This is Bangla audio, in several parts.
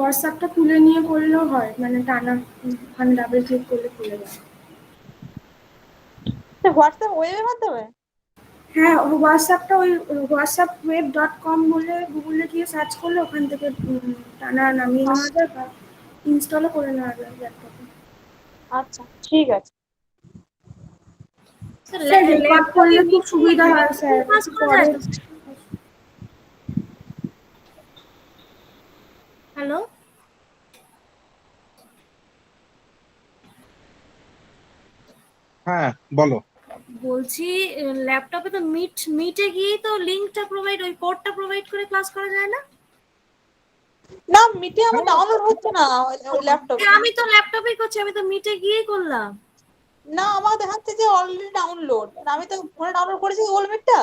হোয়াটসঅ্যাপটা খুলে নিয়ে করলেও হয়, মানে টানা ওখানে ডাবল ক্লিক করলে খুলে যায়। হোয়াটসঅ্যাপ ওয়েবের মাধ্যমে? হ্যাঁ, হোয়াটসঅ্যাপটা ওই whatsappweb.com বলে গুগলে গিয়ে সার্চ করলে ওখান থেকে টানা নামিয়ে নেওয়া যায় বা ইনস্টলও করে নেওয়া যায় ল্যাপটপে। আচ্ছা ঠিক আছে। স্যার রেকর্ড ল্যাপটপে করলে খুব মিট সুবিধা হয় স্যার, কাজ একটু করা পরে। যায় তো? হ্যালো, হ্যাঁ বলো। বলছি ল্যাপটপে তো মিটে গিয়েই তো লিংকটা প্রোভাইড, ওই কোডটা প্রোভাইড করে ক্লাস করা যায় না? না মিটে আমার ডাউনলোড হচ্ছে না ল্যাপটপে। আমি তো ল্যাপটপেই করছি, আমি তো মিটে গিয়েই করলাম। না আমার দেখাচ্ছে যে অলরেডি ডাউনলোড, আমি তো ফোনে ডাউনলোড করেছি গুগল মিটটা,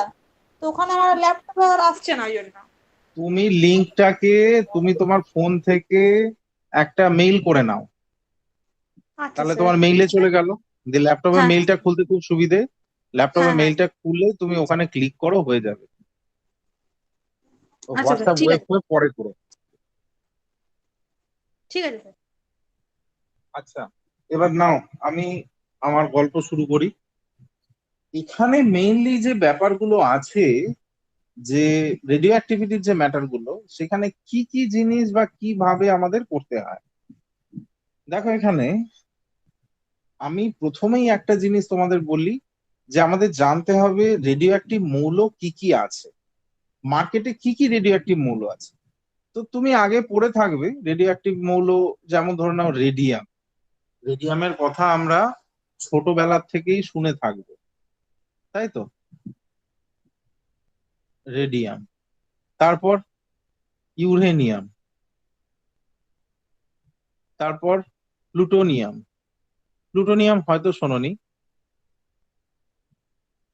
তো ওখানে আমার ল্যাপটপে আর আসছে না ওই জন্য। তুমি লিংকটাকে তুমি তোমার ফোন থেকে একটা মেইল করে নাও, আচ্ছা তাহলে স্যার। তোমার মেইলে চলে গেল। যে ল্যাপটপে হ্যাঁ মেইলটা খুলতে খুব সুবিধে, ল্যাপটপে হ্যাঁ হ্যাঁ। মেইলটা খুলে তুমি ওখানে ক্লিক করো, হয়ে যাবে। আচ্ছা স্যার হোয়াটসঅ্যাপ ঠিক ওয়েব আছে, হয়ে পরে করো। ঠিক আছে স্যার। আচ্ছা, এবার নাও আমি আমার গল্প শুরু করি। এখানে মেইনলি যে ব্যাপারগুলো আছে, যে রেডিও অ্যাক্টিভিটির যে ম্যাটার গুলো, সেখানে কি কি জিনিস বা কিভাবে আমাদের করতে হয়। দেখো এখানে আমি প্রথমেই একটা জিনিস তোমাদের বলি, যে আমাদের জানতে হবে রেডিও অ্যাক্টিভ মৌল কি কি আছে, মার্কেটে কি কি রেডিও অ্যাক্টিভ মৌল আছে। তো তুমি আগে পড়ে থাকবে রেডিও অ্যাক্টিভ মৌল, যেমন ধরে নাও রেডিয়াম। রেডিয়ামের কথা আমরা ছোটবেলা থেকেই শুনে থাকবো, তাই তো? রেডিয়াম, তারপর ইউরেনিয়াম, তারপর প্লুটোনিয়াম। প্লুটোনিয়াম হয়তো শোনোনি।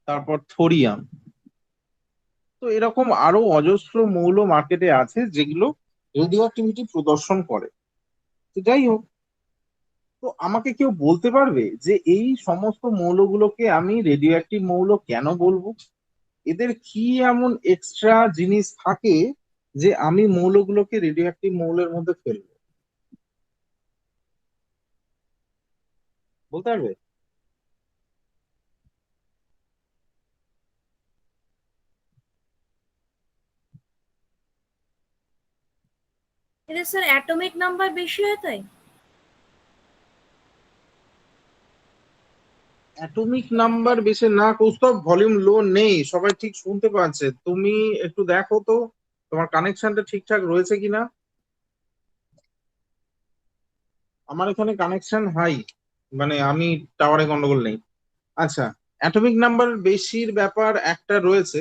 তারপর থোরিয়াম। তো এরকম আরো অজস্র মৌল মার্কেটে আছে যেগুলো রেডিও অ্যাক্টিভিটি প্রদর্শন করে। তো যাই হোক, তো আমাকে কেউ বলতে পারবে যে এই সমস্ত মৌলগুলোকে আমি রেডিও অ্যাক্টিভ মৌল কেন বলবো? এদের কি এমন এক্সট্রা জিনিস থাকে যে আমি মৌলগুলোকে রেডিও অ্যাক্টিভ মৌলের মধ্যে ফেলবো? বলতে পারবে? এদের স্যার অ্যাটমিক নাম্বার বেশি হয় তাই? অ্যাটমিক নাম্বার বেশি না কৌস্তব, ভলিউম লো নেই, সবাই ঠিক শুনতে পাচ্ছে। তুমি একটু দেখো তো তোমার কানেকশনটা ঠিকঠাক রয়েছে কিনা। আমার এখানে কানেকশন হাই, মানে আমি টাওয়ারে গন্ডগোল নেই। আচ্ছা, অ্যাটমিক নাম্বার বেশির ব্যাপার একটা রয়েছে,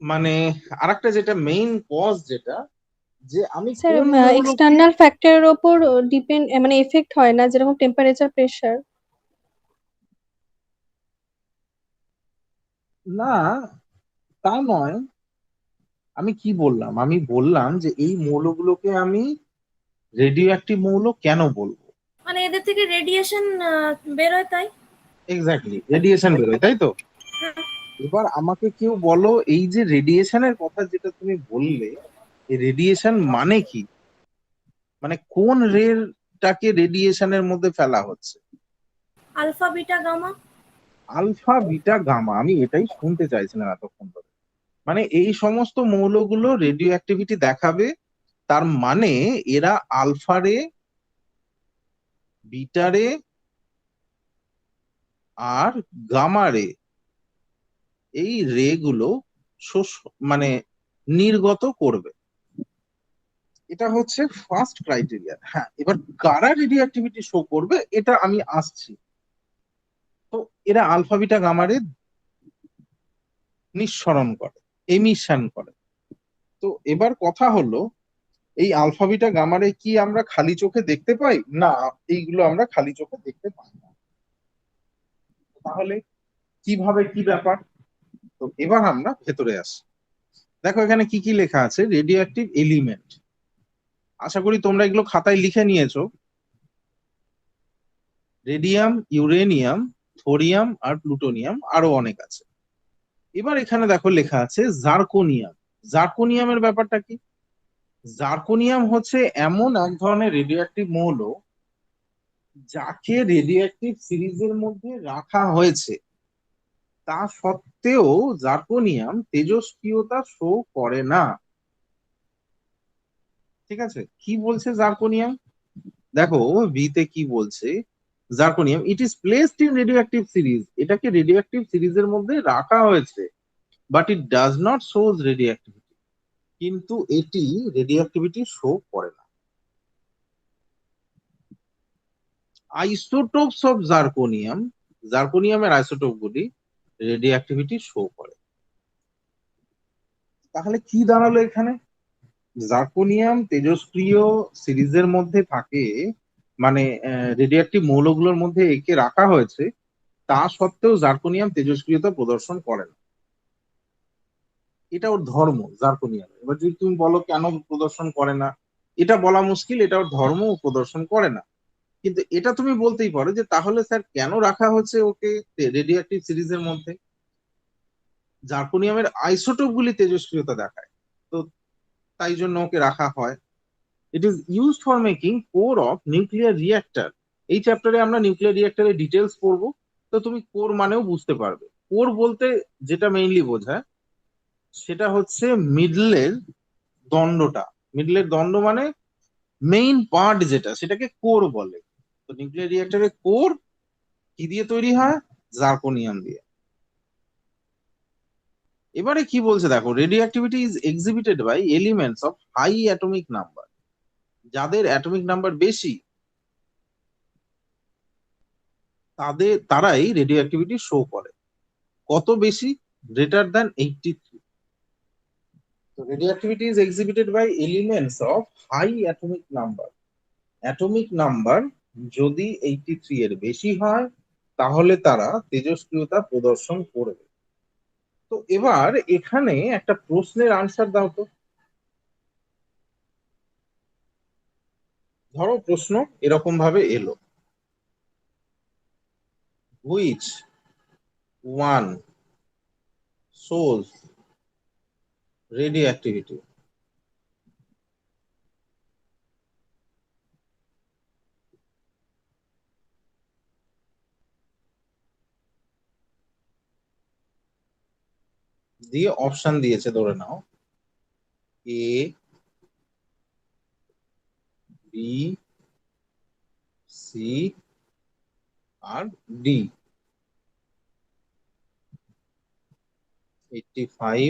মানে আরেকটা যেটা মেইন কজ, যেটা যে আমি স্যার কোন মৌলকে। এক্সটার্নাল ফ্যাক্টরের ওপর ডিপেন্ড, মানে এফেক্ট হয় না, যেরকম টেম্পারেচার, প্রেসার? না, তা নয়। আমি কি বললাম? আমি বললাম যে এই মৌলগুলোকে আমি রেডিও অ্যাক্টিভ মৌল কেন বলবো। মানে এদের থেকে রেডিয়েশন বেরোয় তাই? এক্স্যাক্টলি, রেডিয়েশন বেরোয়, তাই তো? এবার আমাকে কেউ বলো, এই যে রেডিয়েশনের কথা যেটা তুমি বললে, এই রেডিয়েশন মানে কি? মানে কোন রেটাকে রেডিয়েশনের মধ্যে ফেলা হচ্ছে? Alpha beta gamma. Alpha beta gamma, আমি এটাই শুনতে চাইছিলাম এতক্ষণ ধরে। মানে এই সমস্ত মৌলগুলো রেডিও অ্যাক্টিভিটি দেখাবে, তার মানে এরা আলফা রে, বিটা রে আর গামা রে, এই রে গুলো মানে নির্গত করবে। এটা হচ্ছে ফার্স্ট ক্রাইটেরিয়া। হ্যাঁ, এবার কারা রেডিও অ্যাক্টিভিটি শো করবে এটা আমি আসছি। তো এরা আলফা বিটা গামা রে নিঃসরণ করে, এমিশন করে। তো এবার কথা হলো, এই আলফা বিটা গামা রে কি আমরা খালি চোখে দেখতে পাই? না, এইগুলো আমরা খালি চোখে দেখতে পাই না। তাহলে কিভাবে, কি ব্যাপার? তো এবার আমরা ভেতরে আসি। দেখো এখানে কি কি লেখা আছে, রেডিও অ্যাক্টিভ এলিমেন্ট। আশা করি তোমরা এগুলো খাতায় লিখে নিয়েছো। রেডিয়াম, ইউরেনিয়াম, থোরিয়াম আর প্লুটোনিয়াম, আরো অনেক আছে। এবার এখানে দেখো লেখা আছে জার্কোনিয়াম। জার্কোনিয়ামের ব্যাপারটা কি? জার্কোনিয়াম হচ্ছে এমন এক ধরনের রেডিও অ্যাক্টিভ মৌল যাকে রেডিও অ্যাক্টিভ সিরিজের মধ্যে রাখা হয়েছে, তা সত্ত্বেও জার্কোনিয়াম তেজস্ক্রিয়তা শো করে না। ঠিক আছে, কি বলছে জার্কোনিয়াম? দেখো বিতে কি বলছে, zirconium it is placed in radio active series, এটাকে রেডিও অ্যাক্টিভ সিরিজের মধ্যে রাখা হয়েছে, but it does not shows radio activity, কিন্তু এটি রেডিও অ্যাক্টিভিটি শো করে না। আইসোটোপস অফ জার্কোনিয়াম, জার্কোনিয়ামের আইসোটোপ গুলি রেডিও অ্যাক্টিভিটি শো করে। তাহলে কি দাঁড়ালো এখানে? জার্কোনিয়াম তেজস্ক্রিয় সিরিজের মধ্যে থাকে, মানে রেডিও অ্যাক্টিভ মৌলগুলোর মধ্যে একে রাখা হয়েছে, তা সত্ত্বেও জার্কোনিয়াম তেজস্ক্রিয়তা প্রদর্শন করে না। এটা ওর ধর্ম জার্কোনিয়াম। এবার যদি তুমি বলো কেন প্রদর্শন করে না, এটা বলা মুশকিল, এটা ওর ধর্ম, ও প্রদর্শন করে না। কিন্তু এটা তুমি বলতেই পারো যে তাহলে স্যার কেন রাখা হচ্ছে ওকে রেডিও অ্যাক্টিভ সিরিজের মধ্যে? জার্কোনিয়ামের আইসোটোপ গুলি তেজস্ক্রিয়তা দেখায়, তো তাই জন্য ওকে রাখা হয়। It is used for making core of nuclear reactor. এই চ্যাপ্টারে আমরা নিউক্লিয়ার রিঅ্যাক্টরের ডিটেলস পড়বো, তো তুমি কোর মানেও বুঝতে পারবে। কোর বলতে যেটা মেইনলি বোঝায় সেটা হচ্ছে মিডলের দণ্ডটা। মিডলের দণ্ড মানে মেইন পার্ট যেটা, সেটাকে কোর বলে। তো নিউক্লিয়ার রিঅ্যাক্টরের কোর কি দিয়ে তৈরি হয়? জার্কোনিয়াম দিয়ে। এবারে কি বলছে দেখো, radioactivity is exhibited by elements of high atomic number. যাদের অ্যাটমিক নাম্বার বেশি তারাই রেডিও অ্যাক্টিভিটি শো করে। কত বেশি? Greater than 83। তো radioactivity is exhibited by elements of high atomic number. Atomic number যদি 83 এর বেশি হয় তাহলে তারা তেজস্ক্রিয়তা প্রদর্শন করবে। তো এবার এখানে একটা প্রশ্নের আনসার দাও তো। ধরো প্রশ্ন এরকম ভাবে এলো, which one shows radio activity? দিয়ে অপশন দিয়েছে, ধরে নাও এ, বি, সি আর ডি। 85,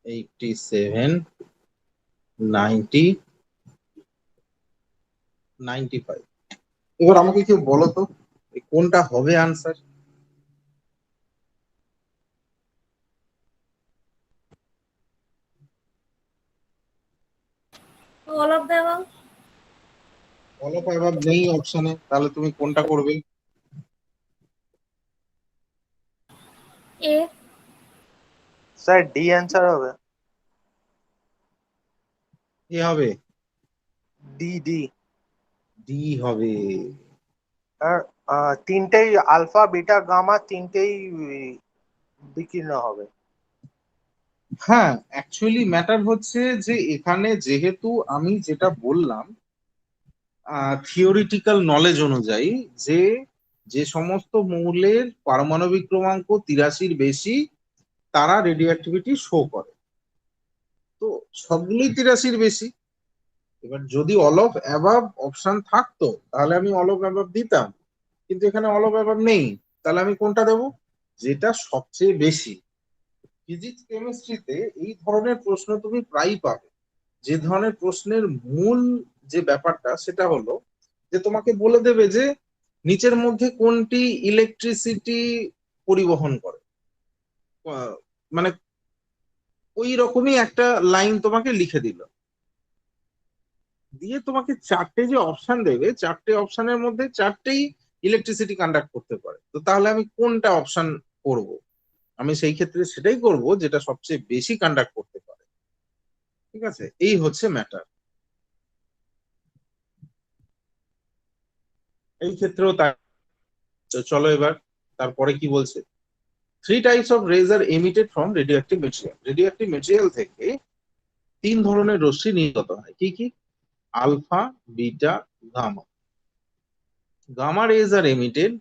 87, 90, 95। এবার আমাকে কেউ বলো তো কোনটা হবে answer? All of the above. All of above নেই অপশনে, তাহলে তুমি কোনটা করবে? এ। স্যার ডি অ্যান্সার হবে। কি হবে? D D. ডি হবে। আর তিনটেই আলফা বিটা গামা তিনটেই বিকীর্ণ হবে। হ্যাঁ, অ্যাকচুয়ালি ম্যাটার হচ্ছে যে এখানে যেহেতু আমি যেটা বললাম থিওরিটিক্যাল নলেজ অনুযায়ী, যে যে সমস্ত মৌলের পারমাণবিক ক্রমাঙ্ক 83-র বেশি তারা রেডিও অ্যাক্টিভিটি শো করে, তো সবগুলোই 83-র বেশি। এবার যদি অল অফ অ্যাবাভ অপশন থাকতো তাহলে আমি অল অফ অ্যাবাভ দিতাম, কিন্তু এখানে অল অফ অ্যাবাভ নেই, তাহলে আমি কোনটা দেব? যেটা সবচেয়ে বেশি। ফিজিক্স কেমিস্ট্রিতে এই ধরনের প্রশ্ন তুমি প্রায়ই পাবে। যে ধরনের প্রশ্নের মূল যে ব্যাপারটা সেটা হলো যে তোমাকে বলে দেবে যে নিচের মধ্যে কোনটি ইলেকট্রিসিটি পরিবহন করে, মানে ওই রকমই একটা লাইন তোমাকে লিখে দিল, দিয়ে তোমাকে চারটে যে অপশন দেবে, চারটে অপশনের মধ্যে চারটেই ইলেকট্রিসিটি কন্ডাক্ট করতে পারে। তো তাহলে আমি কোনটা অপশন করব? আমি সেই ক্ষেত্রে সেটাই করব যেটা সবচেয়ে বেশি কন্ডাক্ট করতে পারে। ঠিক আছে, এই হচ্ছে ম্যাটার। এই ক্ষেত্রেও তাই। তো চলো এবার তারপরে কি বলছে। 3 types of rays are emitted from radioactive material. Radioactive material থেকে 3 ধরনের রশ্মি নির্গত হয়। কি কি? Alpha, beta, gamma. Gamma rays are emitted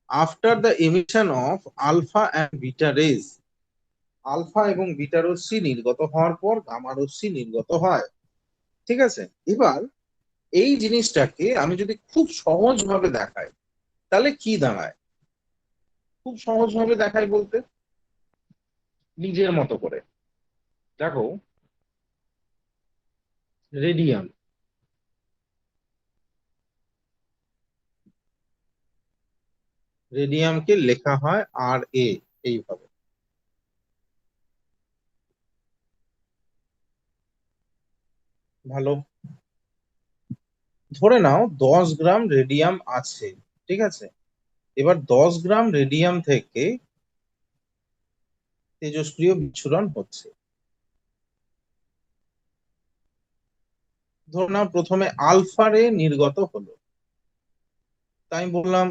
after the emission of alpha and beta rays. Alpha এবং বিটা রশ্মি নির্গত হওয়ার পর গামা রশ্মি নির্গত হয়। ঠিক আছে, এবার এই জিনিসটাকে আমি যদি খুব সহজ ভাবে দেখাই তাহলে কি দাঁড়ায়? খুব সহজ ভাবে দেখাই বলতে নিজের মতো করে দেখো, রেডিয়াম, রেডিয়ামকে লেখা হয় আর এ, এইভাবে। ভালো, ধরে নাও 10 গ্রাম রেডিয়াম আছে, ঠিক আছে। এবার 10 গ্রাম রেডিয়াম থেকে তেজস্ক্রিয় বিচ্ছুরণ হচ্ছে। ধরে নাও প্রথমে আলফা রে নির্গত হলো, তাই বললাম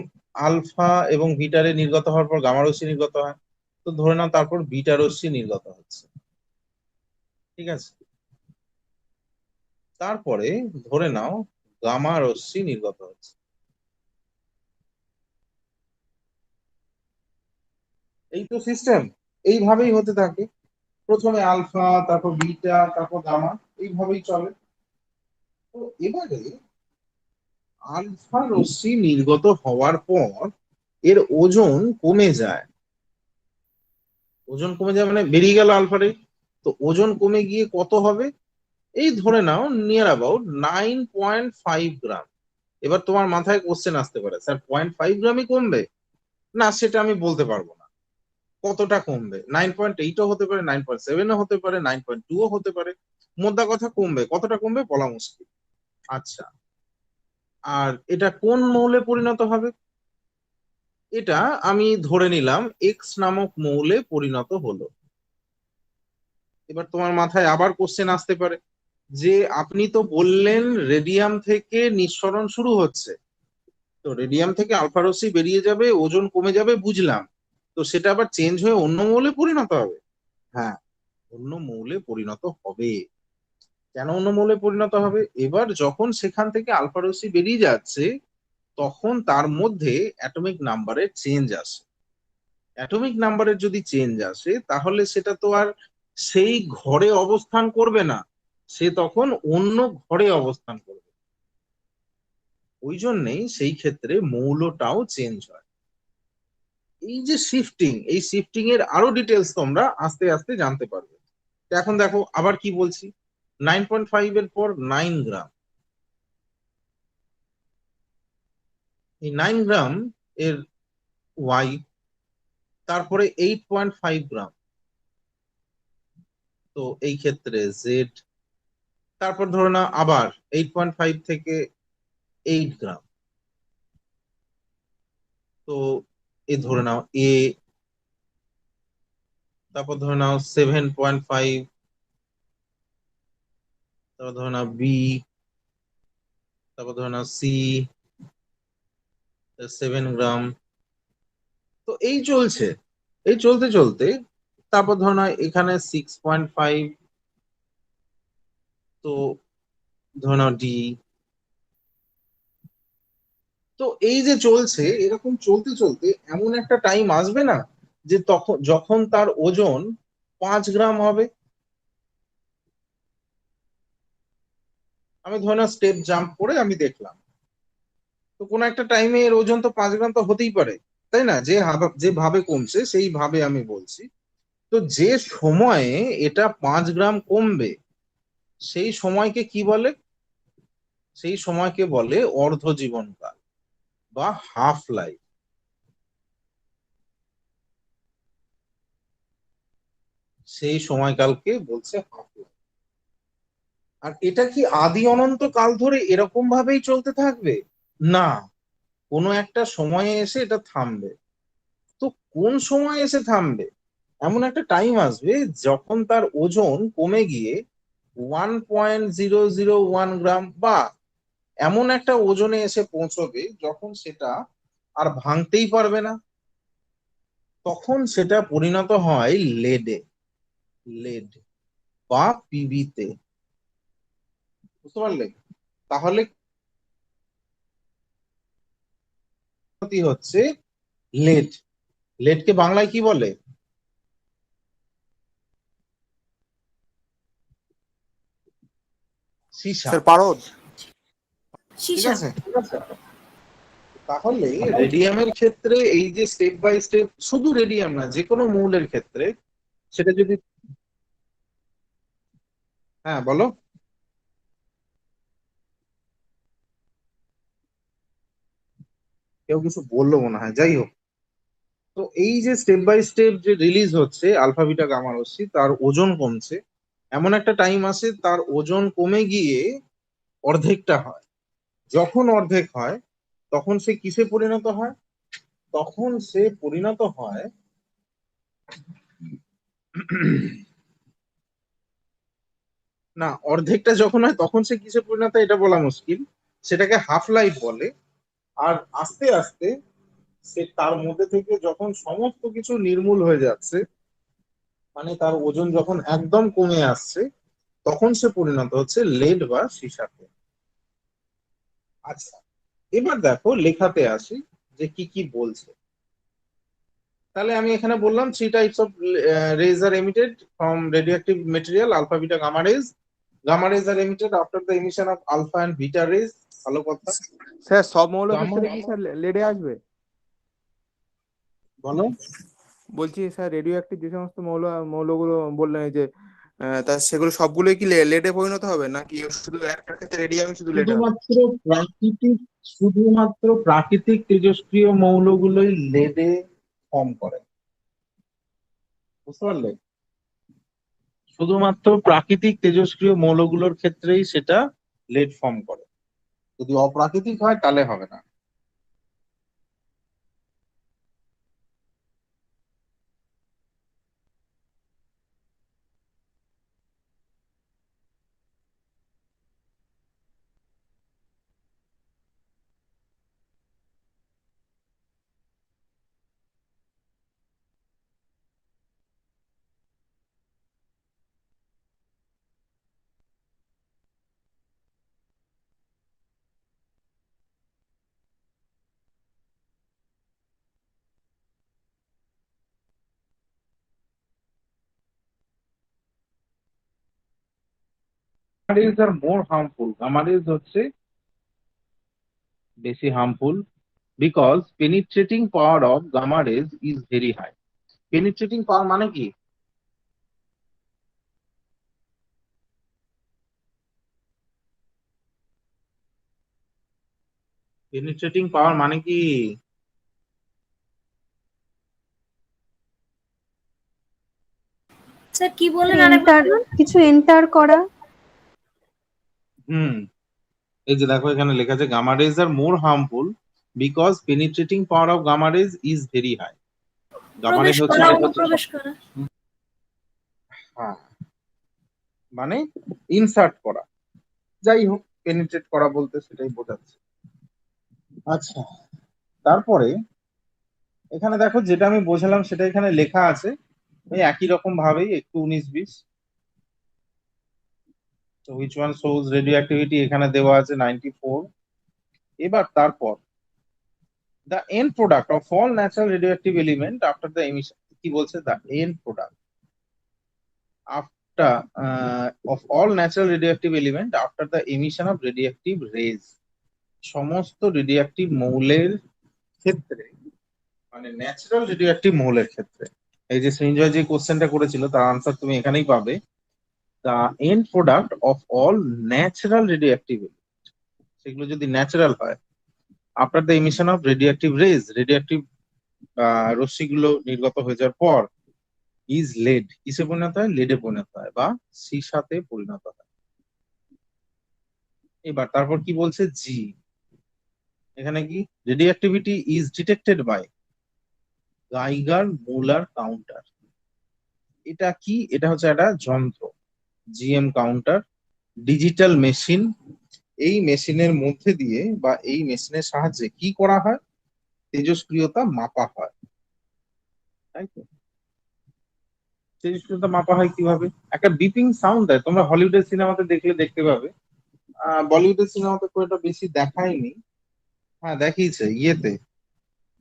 আলফা এবং বিটা রে নির্গত হওয়ার পর গামা রশ্মি নির্গত হয়, তো ধরে নাও তারপর বিটা রশ্মি নির্গত হচ্ছে, ঠিক আছে। তারপরে ধরে নাও গামা রশ্মি নির্গত হচ্ছে। এই তো সিস্টেম, এইভাবেই হতে থাকে। প্রথমে আলফা, তারপর বিটা, তারপর গামা, এইভাবেই চলে। তো এবারে আলফা রশ্মি নির্গত হওয়ার পর এর ওজন কমে যায়। ওজন কমে যায় মানে বেরিয়ে গেল আলফা রে, তো ওজন কমে গিয়ে কত হবে? এই ধরে নাও নিয়ার অ্যাবাউট 9.5 গ্রাম। এবার তোমার মাথায় কোশ্চেন আসতে পারে, স্যার 0.5 গ্রামই কমবে? না, সেটা আমি বলতে পারবো না কতটা কমবে। 9.8ও হতে পারে, 9.7ও হতে পারে, 9.2ও হতে পারে। মোদ্দা কথা কমবে, কতটা কমবে বলা মুশকিল। আচ্ছা, আর এটা কোন মৌলে পরিণত হবে? এটা আমি ধরে নিলাম এক্স নামক মৌলে পরিণত হলো। এবার তোমার মাথায় আবার কোশ্চেন আসতে পারে যে আপনি তো বললেন রেডিয়াম থেকে নিঃসরণ শুরু হচ্ছে, তো রেডিয়াম থেকে আলফা রশ্মি বেরিয়ে যাবে, ওজন কমে যাবে, বুঝলাম, তো সেটা আবার চেঞ্জ হয়ে অন্য মৌলে পরিণত হবে? হ্যাঁ, অন্য মৌলে পরিণত হবে। কেন অন্য মৌলে পরিণত হবে? এবার যখন সেখান থেকে আলফা রশ্মি বেরিয়ে যাচ্ছে তখন তার মধ্যে অ্যাটমিক নাম্বারের চেঞ্জ আসে। অ্যাটমিক নাম্বারের যদি চেঞ্জ আসে তাহলে সেটা তো আর সেই ঘরে অবস্থান করবে না, সে তখন অন্য ঘরে অবস্থান করবে। ওই জন্যেই সেই ক্ষেত্রে মৌলটাও চেঞ্জ হয়। এই যে শিফটিং, এই শিফটিং এর আরো ডিটেলস তোমরা আস্তে আস্তে জানতে পারবে। এখন দেখো আবার কি বলছি, 9.5 এর পর 9 গ্রাম। এই 9 গ্রাম এর ওয়াই, তারপরে 8.5 গ্রাম, তো এই ক্ষেত্রে জেড, তারপর ধরে নাও আবার 8.5 থেকে 8 গ্রাম, তো এ ধরে নাও এ, তারপর ধরে নাও 7.5, তারপর ধরে নাও বি, তারপর ধরে নাও সি 7 গ্রাম। তো এই চলছে, এই চলতে চলতে তারপর ধরে নাও এখানে 6.5, তো ধরে নাও ডি। তো এই যে চলছে এরকম চলতে চলতে এমন একটা টাইম আসবে না যে তখন যখন তার ওজন 5 গ্রাম হবে। আমি ধরে নাও স্টেপ জাম্প করে আমি দেখলাম, তো কোনো একটা টাইমে এর ওজন তো 5 গ্রাম তো হতেই পারে, তাই না? যেভাবে কমছে সেইভাবে আমি বলছি। তো যে সময়ে এটা 5 গ্রাম কমবে সেই সময়কে কি বলে? সেই সময়কে বলে অর্ধ জীবনকাল বা হাফ লাইফ। সেই সময়কালকে বলছে হাফ লাইফ। আর এটা কি আদি অনন্ত কাল ধরে এরকম ভাবেই চলতে থাকবে? না, কোনো একটা সময়ে এসে এটা থামবে। তো কোন সময় এসে থামবে? এমন একটা টাইম আসবে যখন তার ওজন কমে গিয়ে 1.001 গ্রাম বা এমন একটা ওজনে এসে পৌঁছবে যখন সেটা আর ভাঙতেই পারবে না। তখন সেটা পরিণত হয় লেডে, লেড বা পিবিতে। বুঝতে পারলে? তাহলে কি হচ্ছে লেড, লেডকে বাংলায় কি বলে? সীসা। স্যার পারদ। ঠিক সীসা। আছে, তাহলে রেডিয়ামের ক্ষেত্রে এই যে স্টেপ বাই স্টেপ, শুধু রেডিয়াম না যে কোনো মৌলের ক্ষেত্রে সেটা যদি, হ্যাঁ বলো। কেউ কিছু বললো মনে হয়, যাই হোক। তো এই যে স্টেপ বাই স্টেপ যে রিলিজ হচ্ছে আলফা বিটা গামা রশ্মি, তার ওজন কমছে, এমন একটা টাইম আসে তার ওজন কমে গিয়ে অর্ধেকটা হয়। যখন অর্ধেক হয় তখন সে কিসে পরিণত হয়? তখন সে পরিণত হয় না, অর্ধেকটা যখন হয় তখন সে কিসে পরিণত হয় এটা বলা মুশকিল, সেটাকে হাফ লাইফ বলে। আর আস্তে আস্তে সে তার মধ্যে থেকে যখন সমস্ত কিছু নির্মূল হয়ে যাচ্ছে, মানে তার ওজন যখন একদম কমে আসছে, তখন সে পরিণত হচ্ছে লেড বা সীসাতে। আচ্ছা, এবার দেখো লেখাতে আসি যে কি কি বলছে। তাহলে আমি এখানে বললাম 3 types of rays are emitted from radioactive material, alpha beta gamma rays. Gamma rays are emitted after the emission of alpha and beta rays. ভালো কথা। স্যার সব মৌল গামা, ক্ষেত্রে কি স্যার লেডে আসবে? বলো। বলছি স্যার রেডিও অ্যাক্টিভ যে সমস্ত মৌলগুলো বললেন এই যে তা সেগুলো সবগুলোই কি লেডে পরিণত হবে নাকি শুধু একটা ক্ষেত্রে রেডিয়ামই শুধু লেড হবে? শুধুমাত্র প্রাকৃতিক, শুধুমাত্র প্রাকৃতিক তেজস্ক্রিয় মৌলগুলোই লেডে ফর্ম করে। বুঝতে পারলে? শুধুমাত্র প্রাকৃতিক তেজস্ক্রিয় মৌলগুলোর ক্ষেত্রেই সেটা লেড ফর্ম করে, যদি অপ্রাকৃতিক হয় তাহলে হবে না। Gamma rays are more harmful. Gamma rays হচ্ছে বেশি harmful because penetrating power of gamma rays is very high. Penetrating power মানে কি? Penetrating power মানে কি? স্যার কি বললেন আরেকবার এন্টার, বলুন। কিছু এন্টার করা। হুম, এই যে দেখো এখানে লেখা আছে gamma rays are more harmful because penetrating power of gamma rays is very high. gamma প্রবেশ rays হচ্ছে, করা, অনুপ্রবেশ করা। হ্যাঁ, মানে ইনসার্ট করা, যাই হোক পেনিট্রেট করা বলতে সেটাই বোঝাচ্ছে। আচ্ছা, তারপরে এখানে দেখো যেটা আমি বোঝালাম সেটা এখানে লেখা আছে, ওই একই রকম ভাবেই একটু 19-20। তো which one shows radioactivity এখানে দেওয়া আছে 94। এবার তারপর the end product of all natural radioactive element after the emission, কি বলছে the end product after of all natural radioactive element after the emission of radioactive rays। সমস্ত রেডিওঅ্যাক্টিভ মৌলের ক্ষেত্রে, মানে ন্যাচারাল রেডিওঅ্যাক্টিভ মৌলের ক্ষেত্রে, এই যে সঞ্জয় যে কোশ্চেনটা করেছিল তার আনসার তুমি এখানেই পাবে। The end product of all natural radioactive, সেগুলো যদি ন্যাচারাল হয়, after the emission of radioactive rays, radioactive রশ্মিগুলো নির্গত হয়ে যাওয়ার পর, ইজ লেড, কিসে পরিণত হয়? লেডে পরিণত হয় বা সীসাতে পরিণত হয়। এবার তারপর কি বলছে জি, এখানে কি radioactivity is detected by Geiger Muller counter. এটা কি? এটা হচ্ছে একটা যন্ত্র, জিএম কাউন্টার, ডিজিটাল মেশিন। এই মেশিনের মধ্যে দিয়ে বা এই মেশিনের সাহায্যে কি করা হয়? তেজস্ক্রিয়তা মাপা হয়। তাই তো? তেজস্ক্রিয়তা মাপা হয় কিভাবে? একটা বিপিং সাউন্ড দেয়, তোমরা হলিউডের সিনেমাতে দেখলে দেখতে পাবে। বলিউডের সিনেমাতে খুব একটা বেশি দেখায়নি। হ্যাঁ দেখিয়েছে ইয়েতে,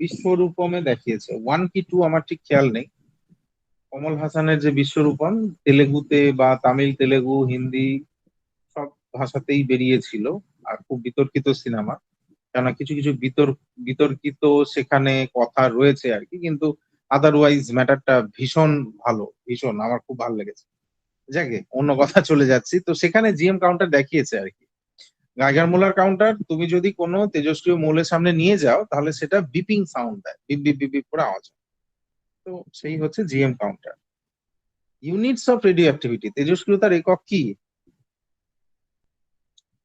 বিশ্বরূপমে দেখিয়েছে, 1 কি 2 আমার ঠিক খেয়াল নেই। কমল হাসানের যে বিশ্বরূপম, তেলেগুতে বা তামিল, তেলেগু, হিন্দি সব ভাষাতেই বেরিয়েছিল। আর খুব বিতর্কিত সিনেমা, কেননা কিছু কিছু বিতর্কিত সেখানে কথা রয়েছে আর কি, কিন্তু আদারওয়াইজ ম্যাটারটা ভীষণ ভালো, ভীষণ আমার খুব ভালো লেগেছে। যাকে অন্য কথা চলে যাচ্ছি, তো সেখানে জিএম কাউন্টার দেখিয়েছে আর কি। গাইগার মোলার কাউন্টার তুমি যদি কোনো তেজস্ক্রিয় মৌলের সামনে নিয়ে যাও তাহলে সেটা বিপিং সাউন্ড দেয়, বিপ বিপ বিপ বিপ করে আওয়াজ হয়। তো সেই হচ্ছে GM counter. Units of radioactivity, তেজস্ক্রিয়তার একক কি?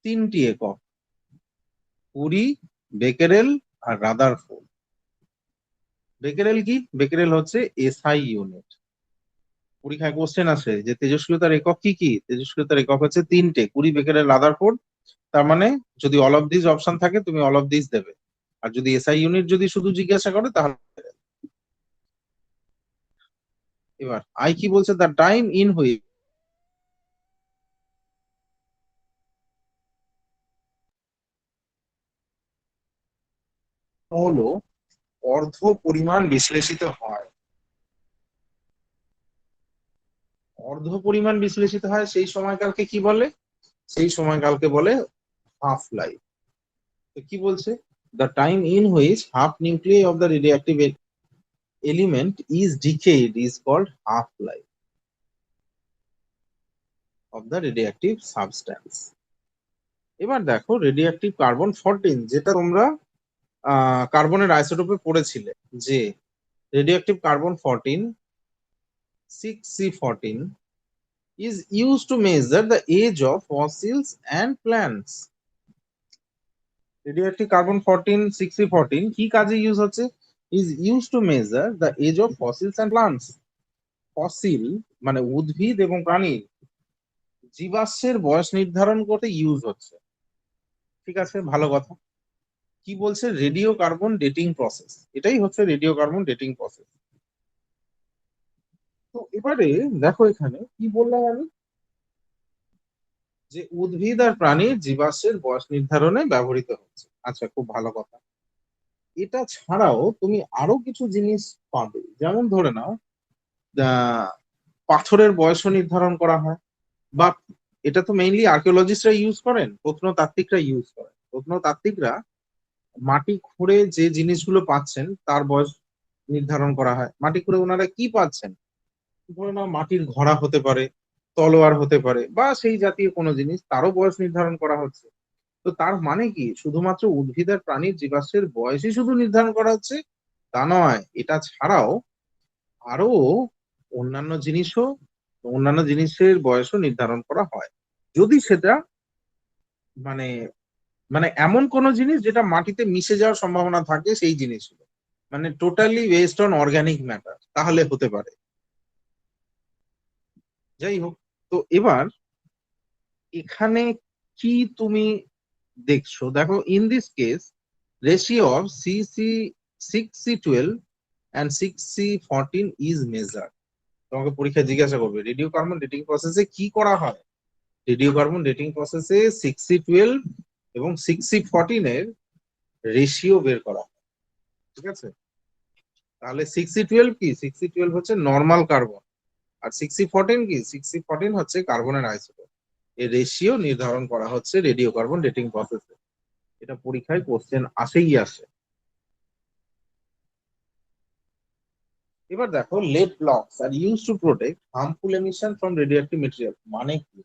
3টি একক, কুরি, বেকেরেল আর রাদারফোর্ড। বেকেরেল কি? বেকেরেল হচ্ছে এসআই ইউনিট। পরীক্ষায় কোশ্চেন আসে যে তেজস্ক্রিয়তার একক কি কি? তেজস্ক্রিয়তার একক হচ্ছে 3টে, কুরি, বেকেরেল, রাদারফোর্ড। তার মানে যদি অল অফ দিস অপশন থাকে তুমি অল অফ দিস দেবে, আর যদি এসআই ইউনিট যদি শুধু জিজ্ঞাসা করে তাহলে। এবার আই কি বলছে? দ্য টাইম ইন হুইচ হলো অর্ধ পরিমাণ বিশ্লেষিত হয়। অর্ধ পরিমাণ বিশ্লেষিত হয় সেই সময়কালকে কি বলে? সেই সময়কালকে বলে হাফ লাইফ। তো কি বলছে? The time in which half nuclei of the radioactive element is decayed is called half life of the radioactive substance. এবার দেখো রেডিওঅ্যাক্টিভ কার্বন 14, যেটা তোমরা কার্বনের আইসোটোপে পড়েছিলে, যে radioactive carbon 14 6C14 is used to measure the age of fossils and plants. Radioactive carbon 14 6C14 কি কাজে ইউজ হচ্ছে? is used to measure the age of fossils and plants. Fossil মানে উদ্ভিদ এবং প্রাণীর জীবাশ্মের বয়স নির্ধারণ করতে ইউজ হচ্ছে। ঠিক আছে, ভালো কথা। কি বলছে? রেডিও কার্বন ডেটিং প্রসেস, এটাই হচ্ছে রেডিও কার্বন ডেটিং প্রসেস। তো এবারে দেখো এখানে কি বললাম আমি, যে উদ্ভিদ আর প্রাণীর জীবাশ্মের বয়স নির্ধারণে ব্যবহৃত হচ্ছে। আচ্ছা, খুব ভালো কথা। এটা ছাড়াও তুমি আরো কিছু জিনিস পাবে, যেমন ধরে নাও পাথরের বয়সও নির্ধারণ করা হয়, বা এটা তো মেইনলি আর্কিওলজিস্টরা ইউজ করেন, প্রত্নতাত্ত্বিকরা ইউজ করেন। প্রত্নতাত্ত্বিকরা মাটি খুঁড়ে যে জিনিসগুলো পাচ্ছেন তার বয়স নির্ধারণ করা হয়। মাটি খুঁড়ে ওনারা কি পাচ্ছেন, ধরে নাও মাটির ঘড়া হতে পারে, তলোয়ার হতে পারে, বা সেই জাতীয় কোনো জিনিস, তারও বয়স নির্ধারণ করা হচ্ছে। তো তার মানে কি শুধুমাত্র উদ্ভিদ আর প্রাণীর জীবাশ্মের বয়সই শুধু নির্ধারণ করা হচ্ছে তা নয়, এটা ছাড়াও আরো অন্যান্য জিনিসের বয়সও নির্ধারণ করা হয়, যদি সেটা মানে মানে এমন কোন জিনিস যেটা মাটিতে মিশে যাওয়ার সম্ভাবনা থাকে, সেই জিনিসগুলো মানে totally based on organic matter, তাহলে হতে পারে। যাই হোক, তো এবার এখানে কি তুমি দেখছো? দেখো, in this case ratio of CC6C12 and 6C14 is measure. তোমাকে পরীক্ষা জিজ্ঞাসা করবে রেডিও কার্বন ডেটিং প্রসেসে কি করা হয়। রেডিও কার্বন ডেটিং প্রসেসে 6C12 এবং 6C14 এর রেশিও বের করা হয়। ঠিক আছে, তাহলে 6C12 কি? 6C12 হচ্ছে নর্মাল কার্বন, আর 6C14 কি? 6C14 হচ্ছে কার্বনের আইসোটোপ। এর রেশিও নির্ধারণ করা হচ্ছে রেডিও কার্বন ডেটিং প্রসেসে। এটা পরীক্ষায় কোশ্চেন আসেই আসে। এবার দেখো, lead blocks are used to protect harmful emission from radioactive material। মানে কি?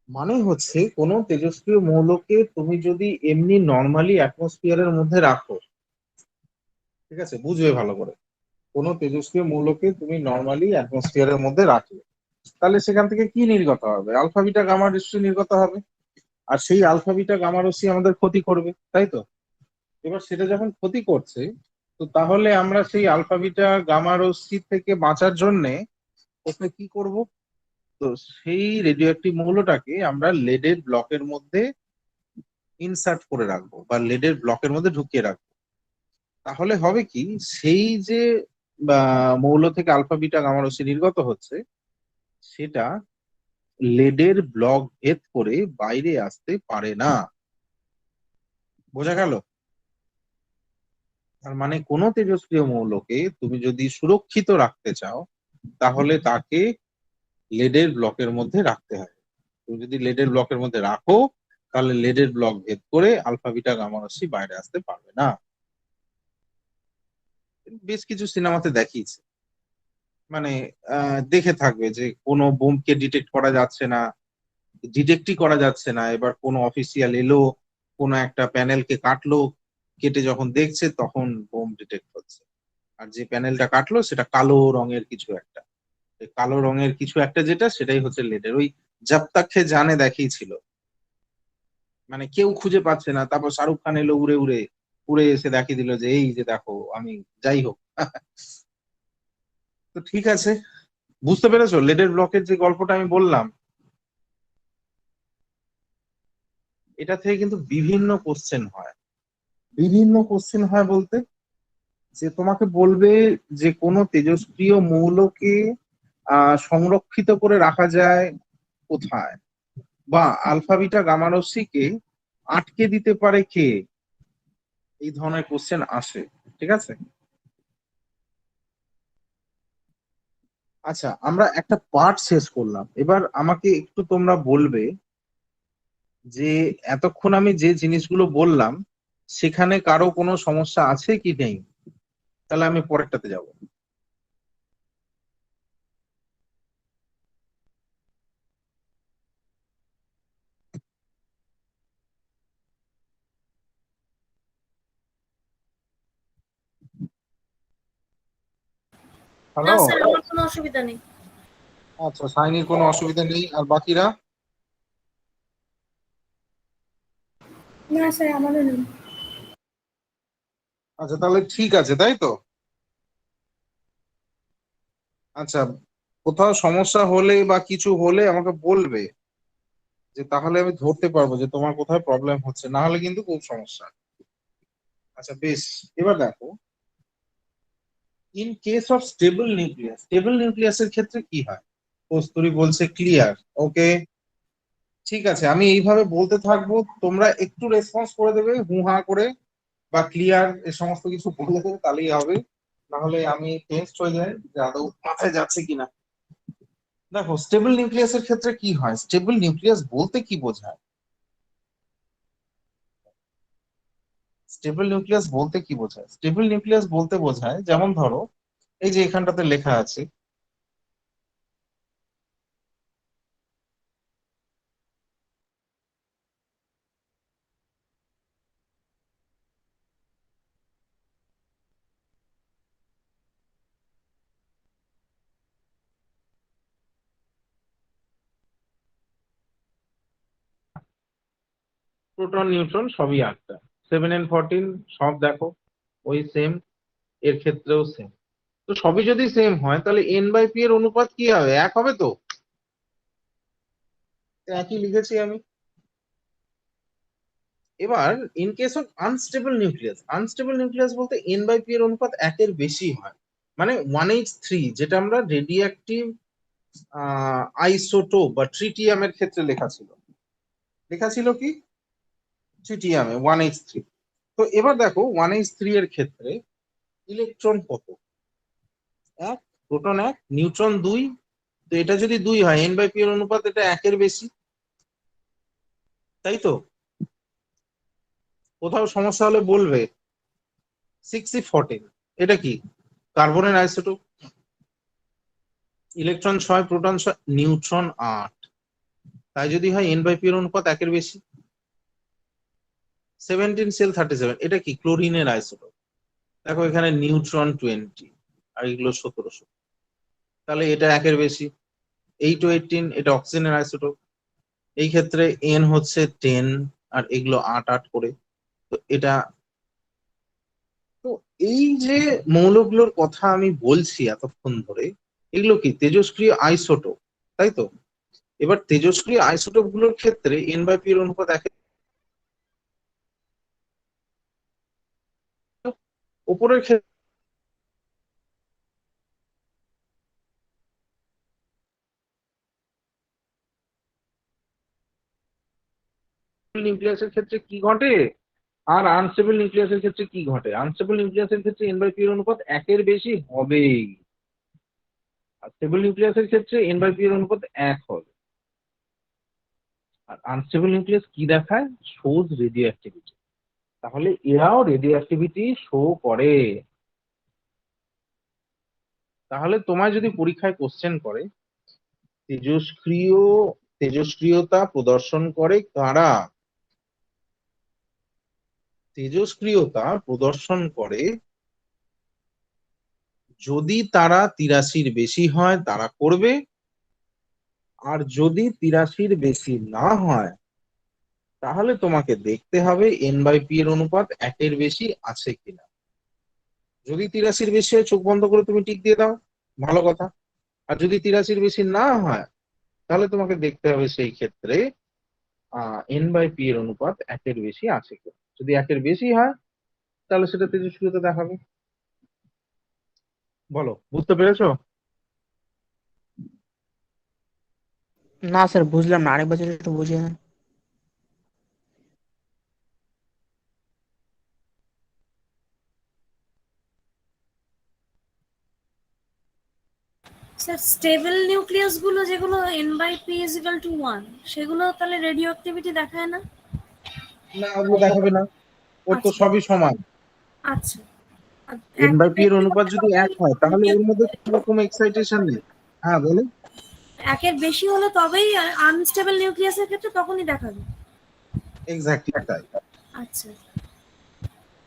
মানে হচ্ছে কোন তেজস্ক্রিয় মৌলকে তুমি যদি এমনি নর্মালি অ্যাটমসফিয়ারের মধ্যে রাখো, ঠিক আছে, বুঝবে ভালো করে, কোন তেজস্ক্রিয় মৌলকে তুমি নর্মালি অ্যাটমসফিয়ারের মধ্যে রাখলে, তাহলে সেখান থেকে কি নির্গত হবে? আলফা বিটা গামা রশ্মি নির্গত হবে, আর সেই আলফা বিটা গামা রশ্মি আমাদের ক্ষতি করবে, তাই তো? এবার সেটা যখন ক্ষতি করছে, তো তাহলে আমরা সেই আলফা বিটা গামা রশ্মি থেকে বাঁচার জন্য ওকে কি করব? তো সেই রেডিও অ্যাক্টিভ মৌলটাকে আমরা লেডের ব্লকের মধ্যে ইনসার্ট করে রাখবো, বা লেডের ব্লকের মধ্যে ঢুকিয়ে রাখবো। তাহলে হবে কি, সেই যে বা মৌল থেকে আলফা বিটা গামা রশ্মি নির্গত হচ্ছে, সেটা লেডের ব্লক ভেদ করে বাইরে আসতে পারে না। বোঝা গেল? তার মানে কোনো তেজস্ক্রিয় মৌলকে তুমি যদি সুরক্ষিত রাখতে চাও, তাহলে তাকে লেডের ব্লকের মধ্যে রাখতে হয়। তুমি যদি লেডের ব্লকের মধ্যে রাখো, তাহলে লেডের ব্লক ভেদ করে আলফা বিটা গামা রশ্মি বাইরে আসতে পারবে না। বেশ কিছু সিনেমাতে দেখিয়েছে, মানে দেখে থাকবে যে কোনো বোমকে ডিটেক্ট করা যাচ্ছে না, ডিটেক্টই করা যাচ্ছে না। এবার কোনো অফিসিয়াল এলো, কোনো একটা প্যানেলকে কাটলো, কেটে যখন দেখছে তখন বোম ডিটেক্ট হচ্ছে। আর যে প্যানেলটা কাটলো সেটা কালো রঙের কিছু একটা, কালো রঙের কিছু একটা যেটা, সেটাই হচ্ছে লেডের। ওই জব তাক হে জানে দেখিয়েছিল, মানে কেউ খুঁজে পাচ্ছে না, তারপর শাহরুখ খান এলো উড়ে উড়ে, উড়ে এসে দেখিয়ে দিল যে এই যে দেখো আমি। যাই হোক, তো ঠিক আছে, বুঝতে পেরেছো লেডের ব্লকের যে গল্পটা আমি বললাম? এটা থেকে কিন্তু বিভিন্ন কোশ্চেন হয়। বিভিন্ন কোশ্চেন হয় বলতে, যে তোমাকে বলবে যে কোনো তেজস্ক্রিয় মৌলকে সংরক্ষিত করে রাখা যায় কোথায়, বা আলফা বিটা গামা রশ্মিকে আটকে দিতে পারে কে, এই ধরনের কোশ্চেন আসে। ঠিক আছে, আচ্ছা আমরা একটা পার্ট শেষ করলাম, এবার আমাকে একটু তোমরা বলবে যে এতক্ষণ আমি যে জিনিসগুলো বললাম সেখানে কারো কোনো সমস্যা আছে কি নেই। তাহলে আমি পরেরটাতে যাব। না হ্যালো। স্যার, আমার কোনো অসুবিধা নেই। আচ্ছা, সাইনির কোনো অসুবিধা নেই, আর বাকিরা? না স্যার, আমারও নেই। আচ্ছা তাহলে ঠিক আছে, তাই তো? আচ্ছা, কোথাও সমস্যা হলে বা কিছু হলে আমাকে বলবে, যে তাহলে আমি ধরতে পারবো যে তোমার কোথায় প্রবলেম হচ্ছে, না হলে কিন্তু খুব সমস্যা। আচ্ছা বেশ, এবার দেখো, ইন কেস অফ স্টেবল নিউক্লিয়াসের ক্ষেত্রে কি হয়। কস্তুরী বলছে ক্লিয়ার। ওকে, ঠিক আছে, আমি এইভাবে বলতে থাকবো, তোমরা একটু রেসপন্স করে দেবে হু হা করে, বা ক্লিয়ার এ সমস্ত কিছু বলে দেবে, তাহলেই হবে। না হলে আমি টেনসড হয়ে যাই যে আদৌ মাথায় যাচ্ছে কিনা। দেখো স্টেবল নিউক্লিয়াসের ক্ষেত্রে কি হয়, স্টেবল নিউক্লিয়াস বলতে কি বোঝায়, স্টেবল নিউক্লিয়াস বলতে কি বোঝায়? স্টেবল নিউক্লিয়াস বলতে বোঝায়, যেমন ধরো এই যে এখানটাতে লেখা আছে, প্রোটন নিউট্রন সবই 8টা, 7 and 14 সব দেখো ওই সেম, এর ক্ষেত্রেও সেম। তো সবই যদি সেম হয়, তাহলে n/p এর অনুপাত কি হবে, 1 হবে তো? একই লিখেছি আমি। এবার in case of unstable nucleus বলতে n/p এর অনুপাত 1-এর বেশি হয়। মানে 1h3, যেটা আমরা রেডিও অ্যাক্টিভ আইসোটোপ বা ট্রিটিয়ামের ক্ষেত্রে লেখা ছিল কি, ট্রিটিয়ামে 1h3। তো এবার দেখো 1h3 এর ক্ষেত্রে ইলেকট্রন কত, 1, প্রোটন 1, নিউট্রন 2। তো এটা যদি 2 হয়, n/p এর অনুপাত এটা 1-এর বেশি, তাই তো? কোথাও সমস্যা হলে বলবে। 6e14, এটা কি, কার্বনের আইসোটোপ। Electron 6, proton 6, neutron 8। তাই যদি হয় n/p এর অনুপাত 1-এর বেশি। 17 Cl37, এটা কি, ক্লোরিনের আইসোটোপ। দেখো এখানে নিউট্রন 20 আর এগুলো 1700, তাহলে এটা 1-এর বেশি। 8-18, এটা অক্সিজেনের আইসোটোপ। এই ক্ষেত্রে n হচ্ছে 10 আর এগুলো 8 8 করে। তো এটা, তো এই যে মৌলগুলোর কথা আমি বলছি এতক্ষণ ধরে, এগুলো কি তেজস্ক্রিয় আইসোটোপ, তাই তো? এবার তেজস্ক্রিয় আইসোটোপ গুলোর ক্ষেত্রে n/p এর অনুপাত 1। উপরের ক্ষেত্রে নিউক্লিয়াসের ক্ষেত্রে কি ঘটে আর আনস্টেবল নিউক্লিয়াসের ক্ষেত্রে কি ঘটে। আনস্টেবল নিউক্লিয়াসের ক্ষেত্রে n/p এর অনুপাত 1 এর বেশি হবেই, আর স্টেবল নিউক্লিয়াসের ক্ষেত্রে n/p এর অনুপাত 1 হবে। আর আনস্টেবল নিউক্লিয়াস কি দেখায়? Shows radio activity. তাহলে এরাও রেডিও অ্যাক্টিভিটি শো করে। তাহলে তোমায় যদি পরীক্ষায় কোশ্চেন করে তেজস্ক্রিয়তা প্রদর্শন করে কারা? তেজস্ক্রিয়তা প্রদর্শন করে যদি তারা 83-র বেশি হয় তারা করবে, আর যদি 83-র বেশি না হয় তাহলে তোমাকে দেখতে হবে n/p এর অনুপাত 1 এর বেশি আছে কিনা। যদি 83-র বেশি হয় চোখ বন্ধ করে তুমি টিক দিয়ে দাও, ভালো কথা। আর যদি 83-র বেশি না হয় তাহলে তোমাকে দেখতে হবে সেই ক্ষেত্রে n/p এর অনুপাত 1 এর বেশি আছে কিনা। যদি 1 এর বেশি হয় তাহলে সেটা তেজস্ক্রিয়তা দেখাবে। বলো, বুঝতে পেরেছো? না স্যার, বুঝলাম না, আরেকবার যদি একটু বুঝিয়ে দেন। স্যার স্টেবল নিউক্লিয়াস গুলো যেগুলো n/p=1 সেগুলো তাহলে রেডিও অ্যাক্টিভিটি দেখায় না? না, ওগুলো দেখাবে না, ওর তো আচ্ছা সবই সমান। আচ্ছা। আর n/p এর একের অনুপাত যদি 1 হয় তাহলে ওর মধ্যে কোনো রকম এক্সাইটেশন নেই। হ্যাঁ বলো। একের বেশি হলে তবেই আনস্টেবল নিউক্লিয়াসের ক্ষেত্রে তখনই দেখাবে। এক্স্যাক্টলি তাই। আচ্ছা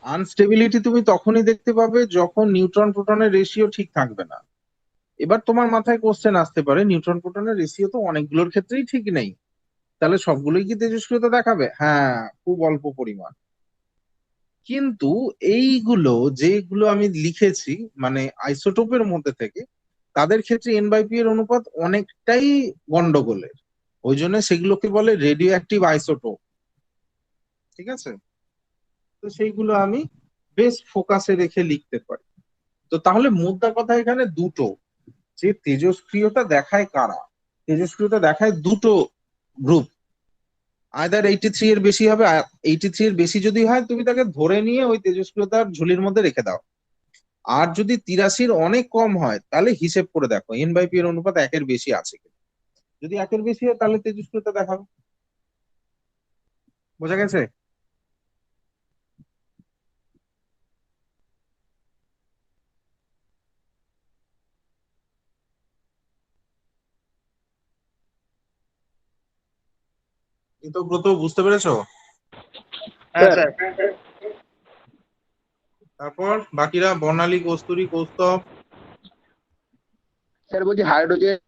আনস্টেবিলিটি তুমি তখনই দেখতে পাবে যখন নিউট্রন প্রোটনের রেশিও ঠিক থাকবে না। এবার তোমার মাথায় কোশ্চেন আসতে পারে নিউট্রন প্রোটনের রেশিও তো অনেকগুলোর ক্ষেত্রেই ঠিক নেই, তাহলে সবগুলোই কি তেজস্ক্রিয়তা দেখাবে? হ্যাঁ, খুব অল্প পরিমাণ। কিন্তু এইগুলো যেগুলো আমি লিখেছি মানে আইসোটোপের মধ্যে থেকে, তাদের ক্ষেত্রে n/p এর অনুপাত অনেকটাই গন্ডগোলের। ওই জন্য সেগুলোকে বলে রেডিও অ্যাক্টিভ আইসোটোপ। ঠিক আছে, তো সেইগুলো আমি বেশ ফোকাসে রেখে লিখতে পারি। তো তাহলে মোদ্দা কথা এখানে দুটো, যে তেজস্ক্রিয়তা দেখায় কারা। তেজস্ক্রিয়তা দেখায় দুটো গ্রুপ, আইদার 83 এর বেশি হবে, 83 এর বেশি যদি হয় তুমি তাকে ধরে নিয়ে ওই তেজস্ক্রিয়তার ঝুলির মধ্যে রেখে দাও। আর যদি 83-র অনেক কম হয় তাহলে হিসেব করে দেখো n/p এর অনুপাত 1 এর বেশি আছে কিনা। যদি 1 এর বেশি হয় তাহলে তেজস্ক্রিয়তা দেখাবে। বোঝা গেছে? কিন্তু ব্রত বুঝতে পেরেছো? হ্যাঁ স্যার। তারপর বাকিরা বর্ণালী, কস্তুরী, কৌস্তভ। স্যার বলছি হাইড্রোজেন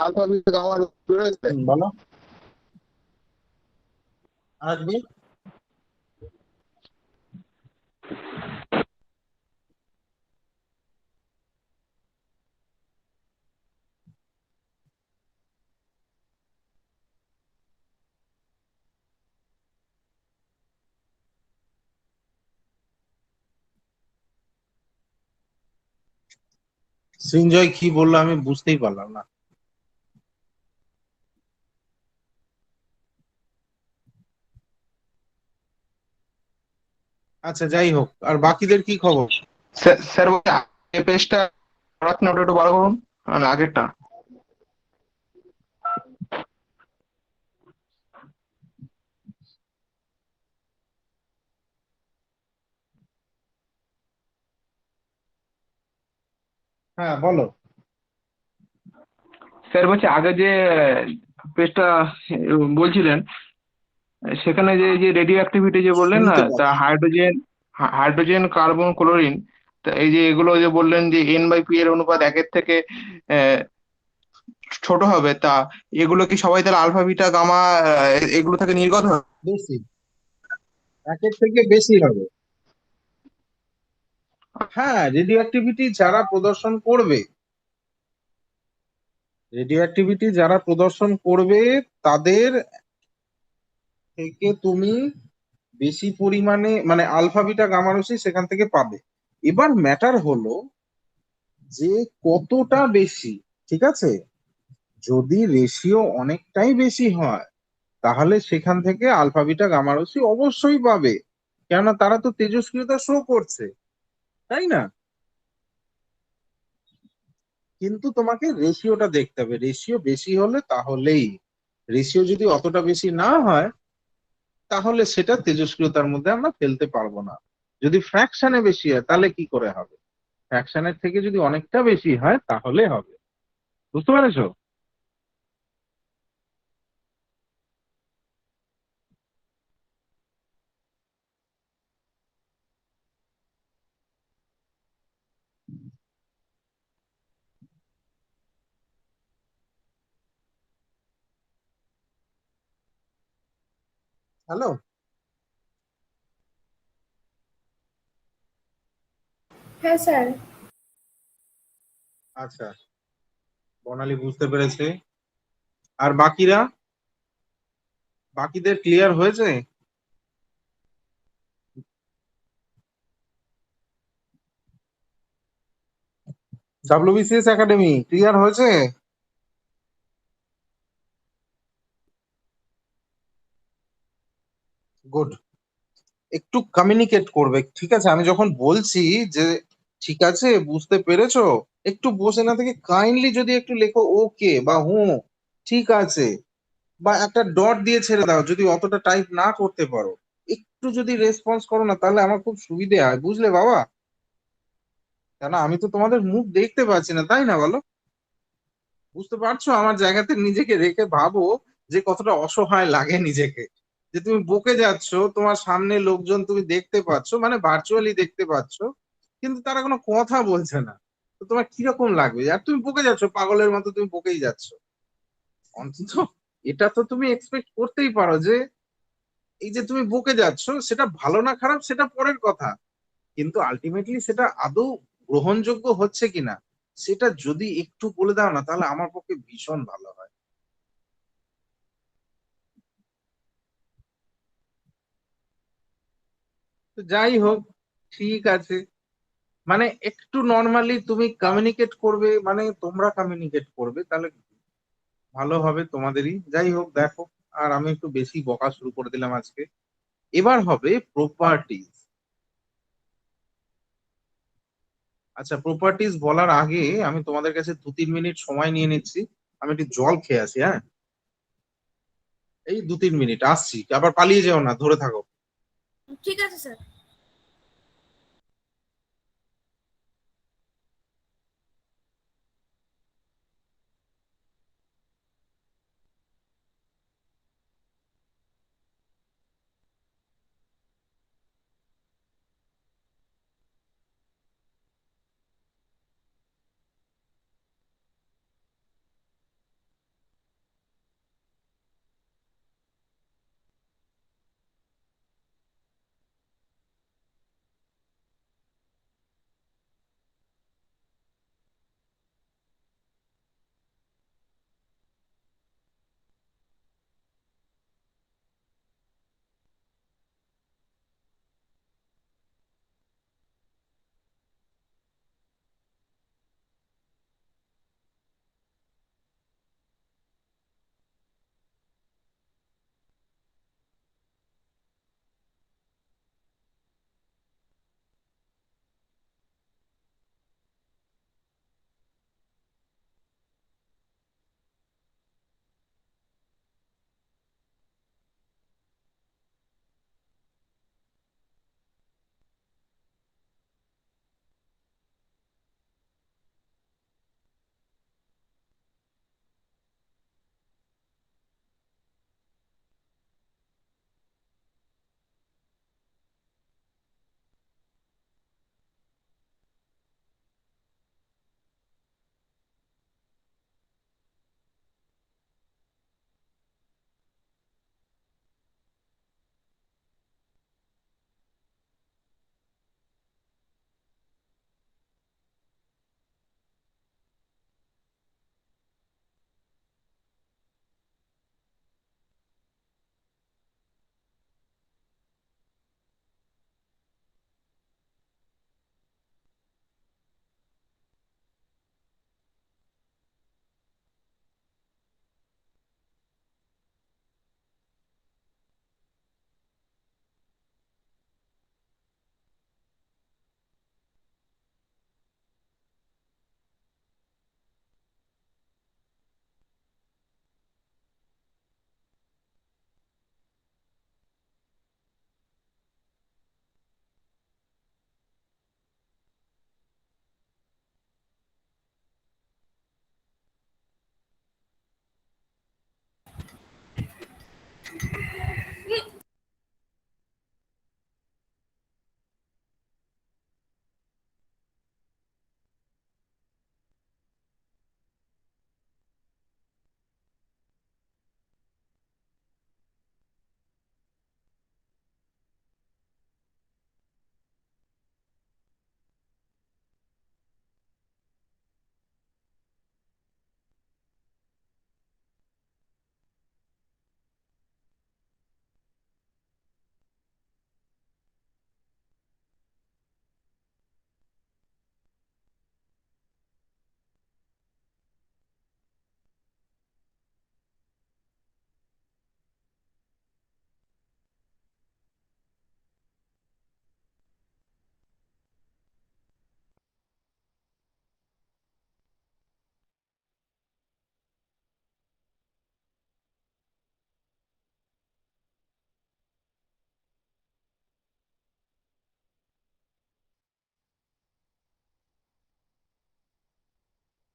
আলফা বিটা গামা রয়েছে। বলো আসবে। সৃঞ্জয় কি বললো আমি বুঝতেই পারলাম না। আচ্ছা যাই হোক, আর বাকিদের কি খবর? স্যার বলছি এই পেজটা রাখুন, ওটা একটু বড় করুন, মানে আগেরটা। হ্যাঁ বলো। স্যার বলছি আগে যে পেজটা বলছিলেন সেখানে যে যে রেডিও অ্যাক্টিভিটি যে বললেন না, শুনতে তা পাচ্ছি। হাইড্রোজেন কার্বন ক্লোরিন, তা এই যে এগুলো যে বললেন যে n/p এর অনুপাত 1-এর থেকে আহ, ছোট হবে, তা এগুলো কি সবাই তাহলে আলফা বিটা গামা এগুলো থেকে নির্গত হবে? বেশি, 1 এর থেকে বেশি হবে। হ্যাঁ, রেডিও অ্যাক্টিভিটি যারা প্রদর্শন করবে, রেডিও অ্যাক্টিভিটি যারা প্রদর্শন করবে তাদের থেকে তুমি বেশি পরিমাণে মানে আলফা বিটা গামা রশ্মি সেখান থেকে পাবে। এবার ম্যাটার হলো যে কতটা বেশি। ঠিক আছে, যদি রেশিও অনেকটাই বেশি হয় তাহলে সেখান থেকে আলফা বিটা গামা রশ্মি অবশ্যই পাবে, কেননা তারা তো তেজস্ক্রিয়তা শো করছে, তাই না? কিন্তু তোমাকে রেশিওটা দেখতে হবে, রেশিও বেশি হলে তাহলেই, রেশিও যদি অতটা বেশি না হয় তাহলে সেটা তেজস্ক্রিয়তার মধ্যে আমরা ফেলতে পারবো না। যদি ফ্র্যাকশনে বেশি হয় তাহলে কি করে হবে? ফ্র্যাকশনের থেকে যদি অনেকটা বেশি হয় তাহলে হবে। বুঝতে পেরেছো? হ্যালো। হ্যাঁ স্যার। আচ্ছা, বর্ণালী বুঝতে পেরেছে। আর বাকিরা, বাকিদের ক্লিয়ার হয়েছে? ডাব্লিউবিসিএস একাডেমি ক্লিয়ার হয়েছে? গুড। একটু কমিউনিকেট করবে, ঠিক আছে? আমি যখন বলছি যে ঠিক আছে বুঝতে পেরেছো, একটু বসে না থেকে কাইন্ডলি যদি একটু লেখো ওকে বা হুঁ ঠিক আছে, বা একটা ডট দিয়ে ছেড়ে দাও যদি অতটা টাইপ না করতে পারো। একটু যদি রেসপন্স করো না তাহলে আমার খুব সুবিধে হয়, বুঝলে বাবা? কেন আমি তো তোমাদের মুখ দেখতে পাচ্ছি না, তাই না বলো? বুঝতে পারছো? আমার জায়গাতে নিজেকে রেখে ভাবো যে কতটা অসহায় লাগে নিজেকে, যে তুমি বকে যাচ্ছ, তোমার সামনে লোকজন তুমি দেখতে পাচ্ছ, মানে ভার্চুয়ালি দেখতে পাচ্ছ, কিন্তু তারা কোনো কথা বলছে না। তো তোমার কিরকম লাগবে? আর তুমি বকে যাচ্ছ পাগলের মতো, তুমি বকেই যাচ্ছ। অন্তত এটা তো তুমি এক্সপেক্ট করতেই পারো যে এই যে তুমি বকে যাচ্ছ সেটা ভালো না খারাপ সেটা পরের কথা, কিন্তু আলটিমেটলি সেটা আদৌ গ্রহণযোগ্য হচ্ছে কিনা সেটা যদি একটু বলে দাও না তাহলে আমার পক্ষে ভীষণ ভালো হয়। তো যাই হোক, ঠিক আছে, মানে একটু নর্মালি তুমি কমিউনিকেট করবে, মানে তোমরা কমিউনিকেট করবে, তাহলে ভালো হবে তোমাদেরই। যাই হোক দেখো, আর আমি একটু বেশি বকা শুরু করে দিলাম আজকে। এবার হবে প্রপার্টিজ। আচ্ছা, প্রপার্টিজ বলার আগে আমি তোমাদের কাছে 2-3 মিনিট সময় নিয়ে নিচ্ছি। আমি একটু জল খেয়ে আসি, হ্যাঁ? এই 2-3 মিনিট আসছি, আবার পালিয়ে যেও না, ধরে থাকো। ঠিক আছে স্যার।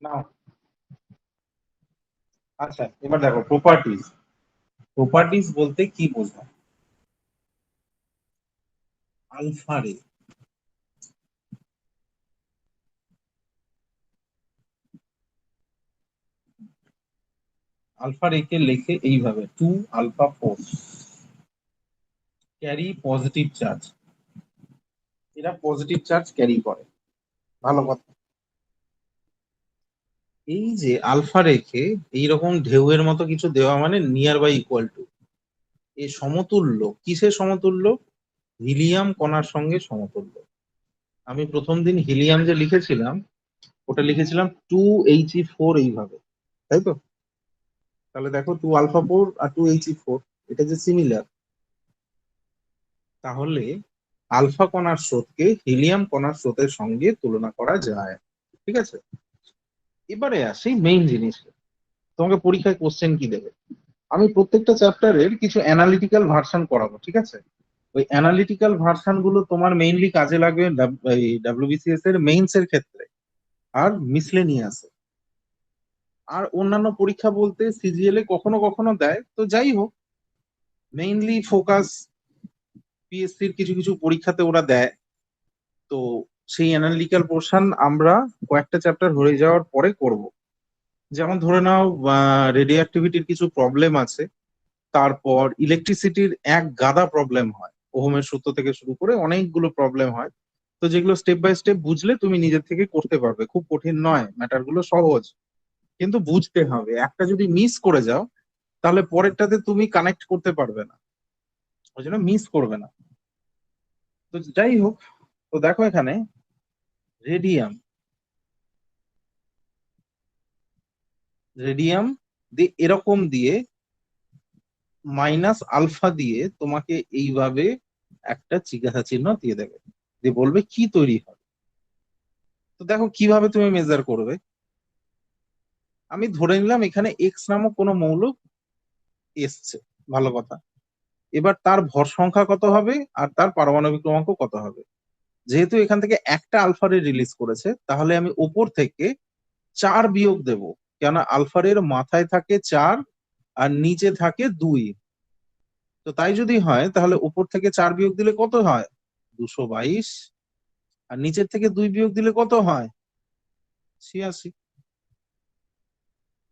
নাও আচ্ছা, এবার দেখো প্রপার্টিজ। প্রপার্টিজ বলতে কি বোঝায়? আলফা রে, আলফা রে কে লেখে এইভাবে, 2 alpha force carry positive charge. এরা পজিটিভ চার্জ ক্যারি করে, ভালো কথা। এই যে আলফা রেখে এইরকম ঢেউয়ের মতো কিছু দেওয়া মানে নিয়ার বাই ইকুয়াল টু, এ সমতুল্য। কিসের সমতুল্য? হিলিয়াম কণার সঙ্গে সমতুল্য। আমি প্রথম দিন হিলিয়াম যে লিখেছিলাম, ওটা লিখেছিলাম 2He4 এইভাবে, তাই তো? তাহলে দেখো 2 আলফা 4 আর 2He4 এটা যে সিমিলার, তাহলে আলফা কণার স্রোতকে হিলিয়াম কণার স্রোতের সঙ্গে তুলনা করা যায়। ঠিক আছে, এবারে আসি মেইন জিনিস। তোমাকে পরীক্ষায় কোশ্চেন কি দেবে? আমি প্রত্যেকটা চ্যাপ্টারের কিছু অ্যানালিটিক্যাল ভার্সন করাবো, ঠিক আছে? ওই অ্যানালিটিক্যাল ভার্সন গুলো তোমার মেইনলি কাজে লাগবে এই ডাব্লিউবিসিএস এর মেইনস এর ক্ষেত্রে আর মিসলেনিয়াসে। আর অন্যান্য পরীক্ষা বলতে সিজিএল এ কখনো কখনো দেয়, তো যাই হোক, মেইনলি ফোকাস পিএসসির কিছু কিছু পরীক্ষাতে ওরা দেয়। তো সেই অ্যানালিটিক্যাল পোর্শন আমরা কয়েকটা চ্যাপ্টার হয়ে যাওয়ার পরে করব। যেমন ধরে নাও রেডিও অ্যাক্টিভিটির কিছু প্রবলেম আছে, তারপর ইলেকট্রিসিটির এক গাদা প্রবলেম হয়, ওহমের সূত্র থেকে শুরু করে অনেকগুলো প্রবলেম হয়। তো যেগুলো স্টেপ বাই স্টেপ বুঝলে তুমি নিজের থেকে করতে পারবে, খুব কঠিন নয়, ম্যাটার গুলো সহজ, কিন্তু বুঝতে হবে। একটা যদি মিস করে যাও তাহলে পরেরটাতে তুমি কানেক্ট করতে পারবে না, ওই জন্য মিস করবে না। তো যাই হোক, তো দেখো এখানে রেডিয়াম, রেডিয়াম দিয়ে এরকম দিয়ে মাইনাস আলফা দিয়ে তোমাকে এইভাবে একটা জিজ্ঞাসা চিহ্ন দিয়ে দেবে, দিয়ে বলবে কি তৈরি হবে। তো দেখো কিভাবে তুমি মেজার করবে। আমি ধরে নিলাম এখানে এক্স নামক কোনো মৌল এসছে, ভালো কথা। এবার তার ভর সংখ্যা কত হবে আর তার পারমাণবিক ক্রমাঙ্ক কত হবে। যেহেতু এখান থেকে একটা আলফারে রিলিজ করেছে, তাহলে আমি উপর থেকে 4 বিয়োগ দেব, কেন আলফারের মাথায় থাকে 4 আর নিচে থাকে 2। তো তাই যদি হয় তাহলে উপর থেকে 4 বিয়োগ দিলে কত হয়? 222। আর নিচের থেকে 2 বিয়োগ দিলে কত হয়? 86।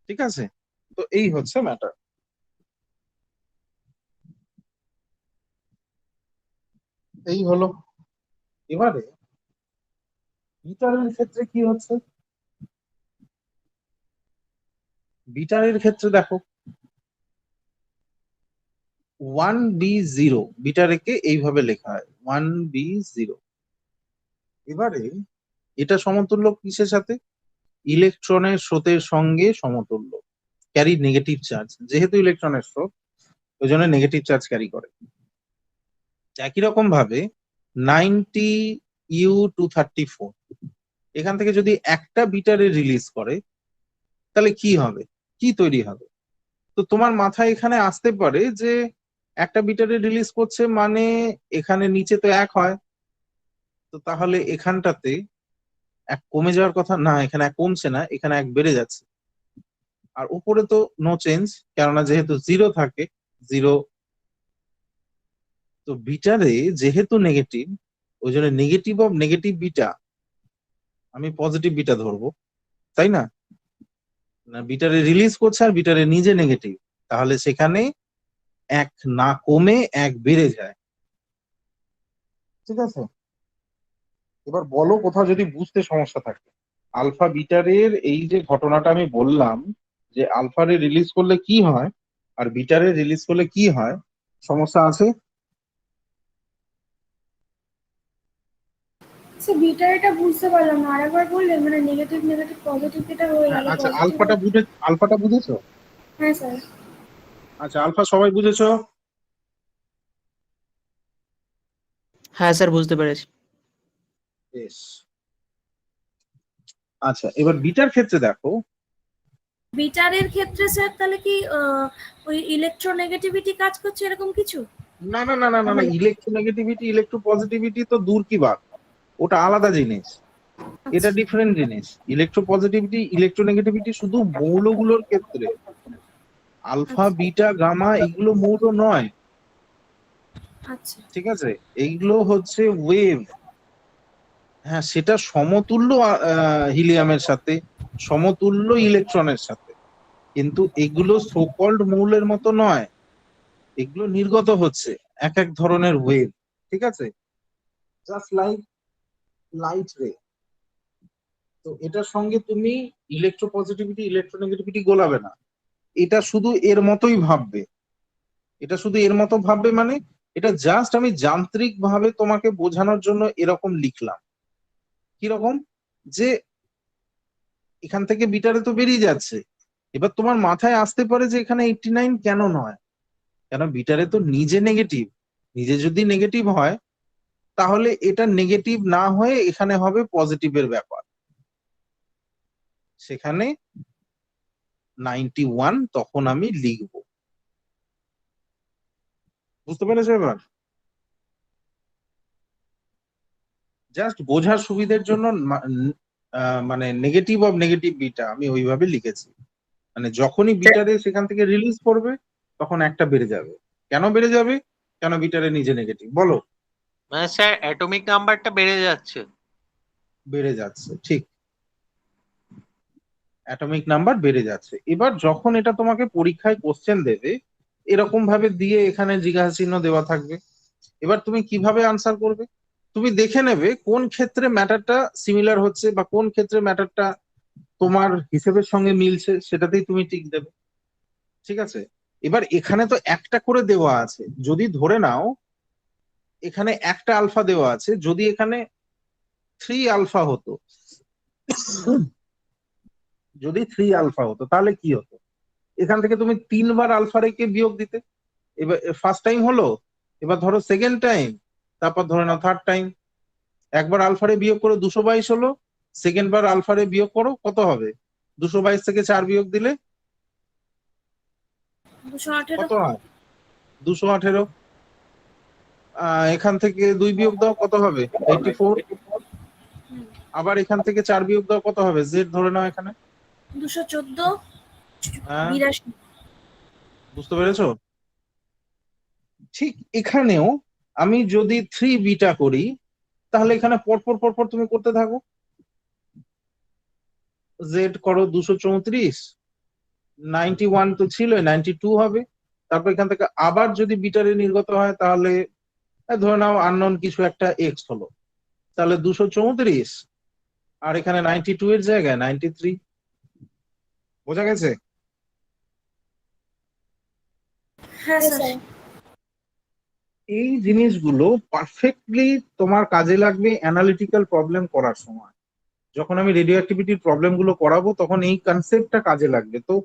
ঠিক আছে, তো এই হচ্ছে ম্যাটার। এই হলো। এবারে বিটারের ক্ষেত্রে কি হচ্ছে? বিটারের ক্ষেত্রে দেখো 1B0, বিটারেকে এইভাবে লেখা হয় 1B0। এবারে এটা সমতুল্য কিসের সাথে? ইলেকট্রনের স্রোতের সঙ্গে সমতুল্য, ক্যারি নেগেটিভ চার্জ। যেহেতু ইলেকট্রনের স্রোত, ওই জন্য নেগেটিভ চার্জ ক্যারি করে। একই রকম ভাবে 90U234 এখান থেকে যদি একটা বিটারে রিলিজ করে, তাহলে কি হবে, কি তৈরি হবে? তো তোমার মাথায় এখানে আসতে পারে যে একটা বিটারে রিলিজ করছে মানে এখানে নিচে তো 1 হয়, তো তাহলে এখানটাতে 1 কমে যাওয়ার কথা না, এখানে 1 কমছে না, এখানে 1 বেড়ে যাচ্ছে। আর উপরে তো নো চেঞ্জ, কেননা যেহেতু 0 থাকে, 0 তো বিটারে যেহেতু নেগেটিভ, ওই জন্য নেগেটিভ অফ নেগেটিভ বিটা আমি পজিটিভ বিটা ধরবো, তাই না? না, বিটারে রিলিজ করছে আর বিটারে নিজে নেগেটিভ, তাহলে সেখানে এক না কমে এক বেড়ে যায়। ঠিক আছে, এবার বলো কোথাও যদি বুঝতে সমস্যা থাকে। আলফা বিটারের এই যে ঘটনাটা আমি বললাম, যে আলফারে রিলিজ করলে কি হয় আর বিটারে রিলিজ করলে কি হয়, সমস্যা আছে? সে বিটা এটা বুঝতে পারলাম না, আরেকবার বললে, মানে নেগেটিভ নেগেটিভ পজিটিভ এটা হয়ে হ্যাঁ, গেল, আচ্ছা, পজিটিভ। আলফাটা বুঝেছো? হ্যাঁ স্যার। আচ্ছা, আলফা সবাই বুঝেছো? হ্যাঁ স্যার, বুঝতে পেরেছি। বেশ। আচ্ছা, এবার বিটার ক্ষেত্রে দেখো। বিটারের ক্ষেত্রে স্যার তাহলে কি ওই ইলেকট্রোনেগেটিভিটি কাজ করছে এরকম কিছু? না না না না না না, ইলেকট্রোনেগেটিভিটি ইলেকট্রো পজিটিভিটি তো দূর কি বাদ, ওটা আলাদা জিনিস, এটা ডিফারেন্ট জিনিস। ইলেকট্রো পজিটিভিটি ইলেকট্রোনেগেটিভিটি শুধু মৌলগুলোর ক্ষেত্রে, আলফা বিটা গামা এগুলো মৌল নয়। আচ্ছা। ঠিক আছে, এইগুলো হচ্ছে ওয়েভ। হ্যাঁ, সেটা সমতুল্য হিলিয়ামের সাথে, সমতুল্য ইলেকট্রনের সাথে, কিন্তু এগুলো সোকল্ড মৌলের মতো নয়, এগুলো নির্গত হচ্ছে এক এক ধরনের ওয়েভ। ঠিক আছে, জাস্ট লাইক লাইট রে। তো এটার সঙ্গে তুমি ইলেকট্রো পজিটিভিটি ইলেকট্রোনেগেটিভিটি গোলাবে না, এটা শুধু এর মতোই ভাববে, এটা শুধু এর মতো ভাববে, মানে এটা জাস্ট আমি যান্ত্রিক ভাবে তোমাকে বোঝানোর জন্য এরকম লিখলাম। কিরকম, যে এখান থেকে বিটারে তো বেরিয়ে যাচ্ছে, এবার তোমার মাথায় আসতে পারে যে এখানে 89 কেন নয়, কেন বিটারে তো নিজে নেগেটিভ, নিজে যদি নেগেটিভ হয় তাহলে এটা নেগেটিভ না হয়ে এখানে হবে পজিটিভের ব্যাপার, সেখানে 91 তখন আমি লিখবো। বুঝতে পেরেছো এবার? জাস্ট বোঝার সুবিধের জন্য মানে নেগেটিভ অফ নেগেটিভ বিটা আমি ওইভাবে লিখেছি, মানে যখনই বিটারে সেখান থেকে রিলিজ করবে তখন একটা বেড়ে যাবে। কেন বেড়ে যাবে? কেন বিটারে নিজে নেগেটিভ, বলো। মানে স্যার অ্যাটমিক নাম্বারটা বেড়ে যাচ্ছে। বেড়ে যাচ্ছে, ঠিক, অ্যাটমিক নাম্বার বেড়ে যাচ্ছে। এবার যখন এটা তোমাকে পরীক্ষায় কোশ্চেন দেবে, এরকম ভাবে দিয়ে এখানে জিজ্ঞাসা চিহ্ন দেওয়া থাকবে, এবার তুমি কিভাবে আনসার করবে? তুমি দেখে নেবে কোন ক্ষেত্রে ম্যাটারটা সিমিলার হচ্ছে বা কোন ক্ষেত্রে ম্যাটারটা তোমার হিসেবের সঙ্গে মিলছে, সেটাতেই তুমি টিক দেবে। ঠিক আছে, এবার এখানে তো একটা করে দেওয়া আছে, যদি ধরে নাও এখানে একটা আলফা দেওয়া আছে, যদি এখানে 3 আলফা হতো, যদি 3 আলফা হতো তাহলে কি হতো? এখান থেকে তুমি 3বার আলফা রেখে বিয়োগ দিতে। এবার ফার্স্ট টাইম হলো, এবার ধরো সেকেন্ড টাইম, তারপর ধরে নাও থার্ড টাইম। একবার আলফারে বিয়োগ করে 222 হলো, সেকেন্ড বার আলফারে বিয়োগ করো, কত হবে? 222 থেকে 4 বিয়োগ দিলে 218। কত হয়? 218। এখান থেকে 2 বিয়োগ দাও, কত হবে? 84। আবার এখান থেকে 4 বিয়োগ দাও, কত হবে? জেড ধরে নাও এখানে। 214। হ্যাঁ, 82। বুঝতে পেরেছো? ঠিক এখানেও আমি যদি 3 বিটা করি, তাহলে এখানে পরপর পরপর তুমি করতে থাকো। জেড করো 234, 91 তো ছিল, 92 হবে। তারপর এখান থেকে আবার যদি বিটারে নির্গত হয় তাহলে ধরে নাও আননোন কিছু একটা এক্স হলো, তাহলে 234, আর এখানে 92 এর জায়গায় 93। বোঝা গেছে? হ্যাঁ হ্যাঁ স্যার। স্যার। এই জিনিসগুলো পারফেক্টলি তোমার কাজে লাগবে অ্যানালিটিক্যাল প্রবলেম করার সময়। যখন আমি রেডিও অ্যাক্টিভিটির প্রবলেম গুলো করাবো তখন এই কনসেপ্টটা কাজে লাগবে। তো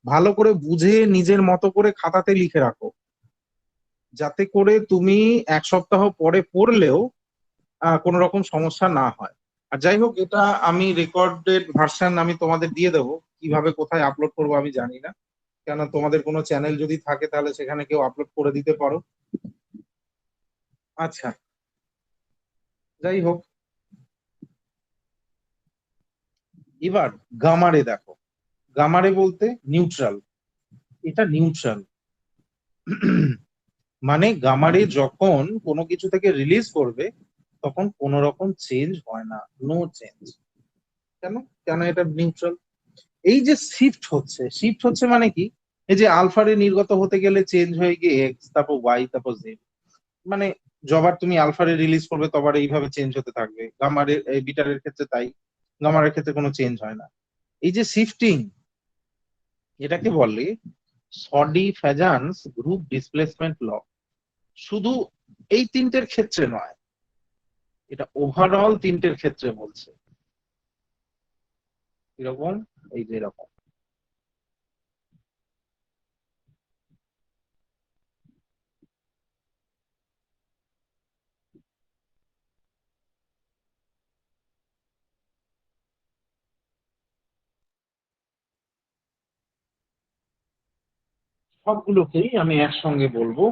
ভালো করে বুঝে নিজের মতো করে খাতাতে লিখে রাখো, যাতে করে তুমি 1 সপ্তাহ পরে পড়লেও কোনো রকম সমস্যা না হয়। আর যাই হোক, এটা আমি রেকর্ডেড ভার্সন আমি তোমাদের দিয়ে দেবো, কিভাবে কোথায় আপলোড করবো আমি জানি না, কেন তোমাদের কোনো চ্যানেল যদি থাকে তাহলে সেখানে কেউ আপলোড করে দিতে পারো। আচ্ছা, যাই হোক, এবার গামারে দেখো। গামারে বলতে নিউট্রাল, এটা নিউট্রাল। মানে গামা রে যখন কোনো কিছু থেকে রিলিজ করবে তখন কোনো রকম চেঞ্জ হয় না, নো চেঞ্জ। কেন? কেন এটা নিউট্রাল। এই যে শিফট হচ্ছে মানে কি, এই যে আলফা রে নির্গত হতে গেলে চেঞ্জ হয়ে গিয়ে এক্স, তারপর ওয়াই, তারপর জেড, মানে যবার তুমি আলফা রে রিলিজ করবে তবার এইভাবে চেঞ্জ হতে থাকবে। গামা রে বিটারের ক্ষেত্রে তাই, গামারের ক্ষেত্রে কোনো চেঞ্জ হয় না। এই যে শিফটিং, এটাকে বলে সডি ফ্যাজান্স গ্রুপ ডিসপ্লেসমেন্ট ল। শুধু এই তিনটের ক্ষেত্রে নয়, এটা ওভারঅল তিনটের ক্ষেত্রে বলছে। এরকম, এই যে এরকম। সবগুলোকেই আমি একসঙ্গে বলবো,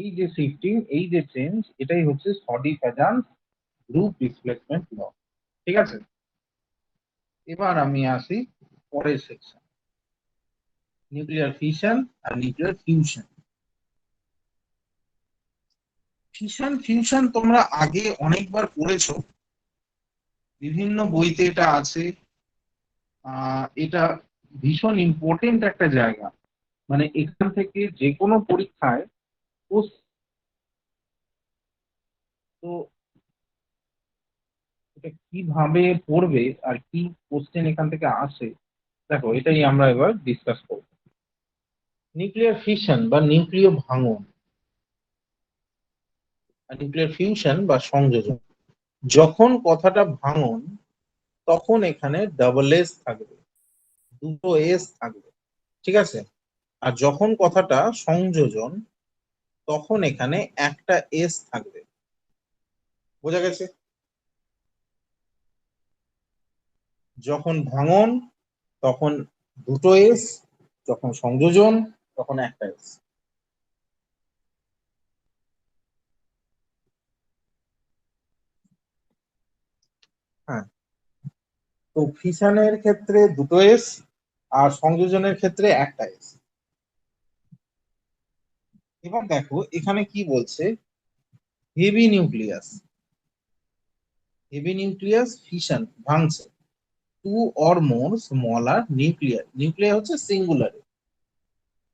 এই যে শিফটিং, এই যে চেঞ্জ, এটাই হচ্ছে সডি ফ্যাজান্স গ্রুপ ডিসপ্লেসমেন্ট ল। ঠিক আছে, এবার আমি আসি পরের সেকশন, নিউক্লিয়ার ফিশন আর নিউক্লিয়ার ফিউশন। ফিশন ফিউশন তোমরা আগে অনেকবার পড়েছো, বিভিন্ন বইতে এটা আছে। এটা ভীষণ ইম্পর্টেন্ট একটা জায়গা, মানে এখান থেকে যে কোনো পরীক্ষায় তো এটা কিভাবে পড়বে আর কি কোশ্চেন এখান থেকে আসে, দেখো এটাই আমরা এবার ডিসকাস করব। নিউক্লিয়ার ফিশন বা নিউক্লিয় ভাঙন আর নিউক্লিয়ার ফিউশন বা সংযোজন। যখন কথাটা ভাঙন তখন এখানে ডাবল এস থাকবে, দুটো এস থাকবে, ঠিক আছে। আর যখন কথাটা সংযোজন তখন এখানে একটা এস থাকবে। বোঝা গেছে? যখন ভাঙন তখন দুটো এস, যখন সংযোজন তখন একটা এস। হ্যাঁ, তো ফিশনের ক্ষেত্রে দুটো এস আর সংযোজনের ক্ষেত্রে একটা এস। এবার দেখো এখানে কি বলছে, heavy nucleus, heavy nucleus fission ভাঙছে, two or more smaller nuclear, nuclear হচ্ছে সিঙ্গুলারে।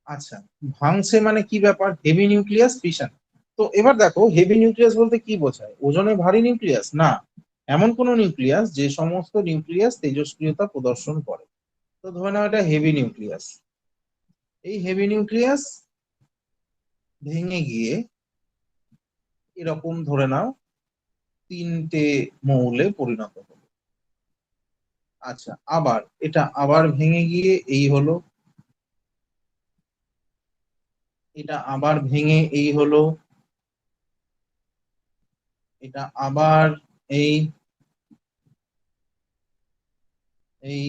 আচ্ছা, ভাঙছে মানে কি ব্যাপার, হেভি নিউক্লিয়াস ফিশন। তো এবার দেখো হেভি নিউক্লিয়াস বলতে কি বোঝায়, ওজনে ভারী নিউক্লিয়াস না, এমন কোন নিউক্লিয়াস যে সমস্ত নিউক্লিয়াস তেজস্ক্রিয়তা প্রদর্শন করে। তো ধরে নাও এটা হেভি নিউক্লিয়াস, এই হেভি নিউক্লিয়াস ভেঙে গিয়ে এরকম ধরে নাও তিনটে মৌলে পরিণত হলো। আচ্ছা, আবার এটা আবার ভেঙে গিয়ে এই হলো, এটা আবার ভেঙে এই হলো, এটা আবার এই এই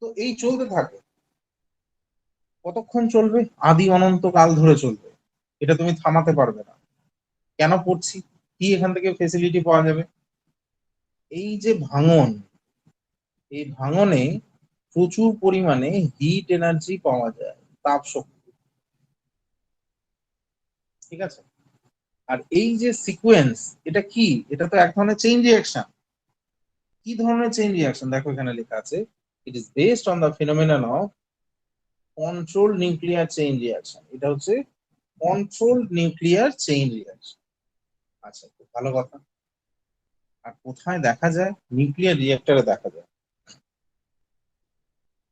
তো এই চলতে থাকে। কতক্ষণ চলবে? আদি অনন্ত কাল ধরে চলবে, এটা তুমি থামাতে পারবে না। কেন পড়ছি, কি এখান থেকে ফেসিলিটি পাওয়া যাবে? এই যে ভাঙন, এই ভাঙনে প্রচুর পরিমাণে হিট এনার্জি পাওয়া যায়, তাপ শক্তি, ঠিক আছে। আর এই যে সিকোয়েন্স, এটা কি, এটা তো এক ধরনের চেইন রিঅ্যাকশন। কি ধরনের চেইন রিঅ্যাকশন, দেখো এখানে লেখা আছে, it is based on the ফিনোমেনন of control nuclear chain reaction. এটা হচ্ছে কন্ট্রোল নিউক্লিয়ার চেইন রিঅ্যাকশন। আচ্ছা, খুব ভালো কথা। আর কোথায় দেখা যায়? নিউক্লিয়ার রিঅ্যাক্টরে দেখা যায়,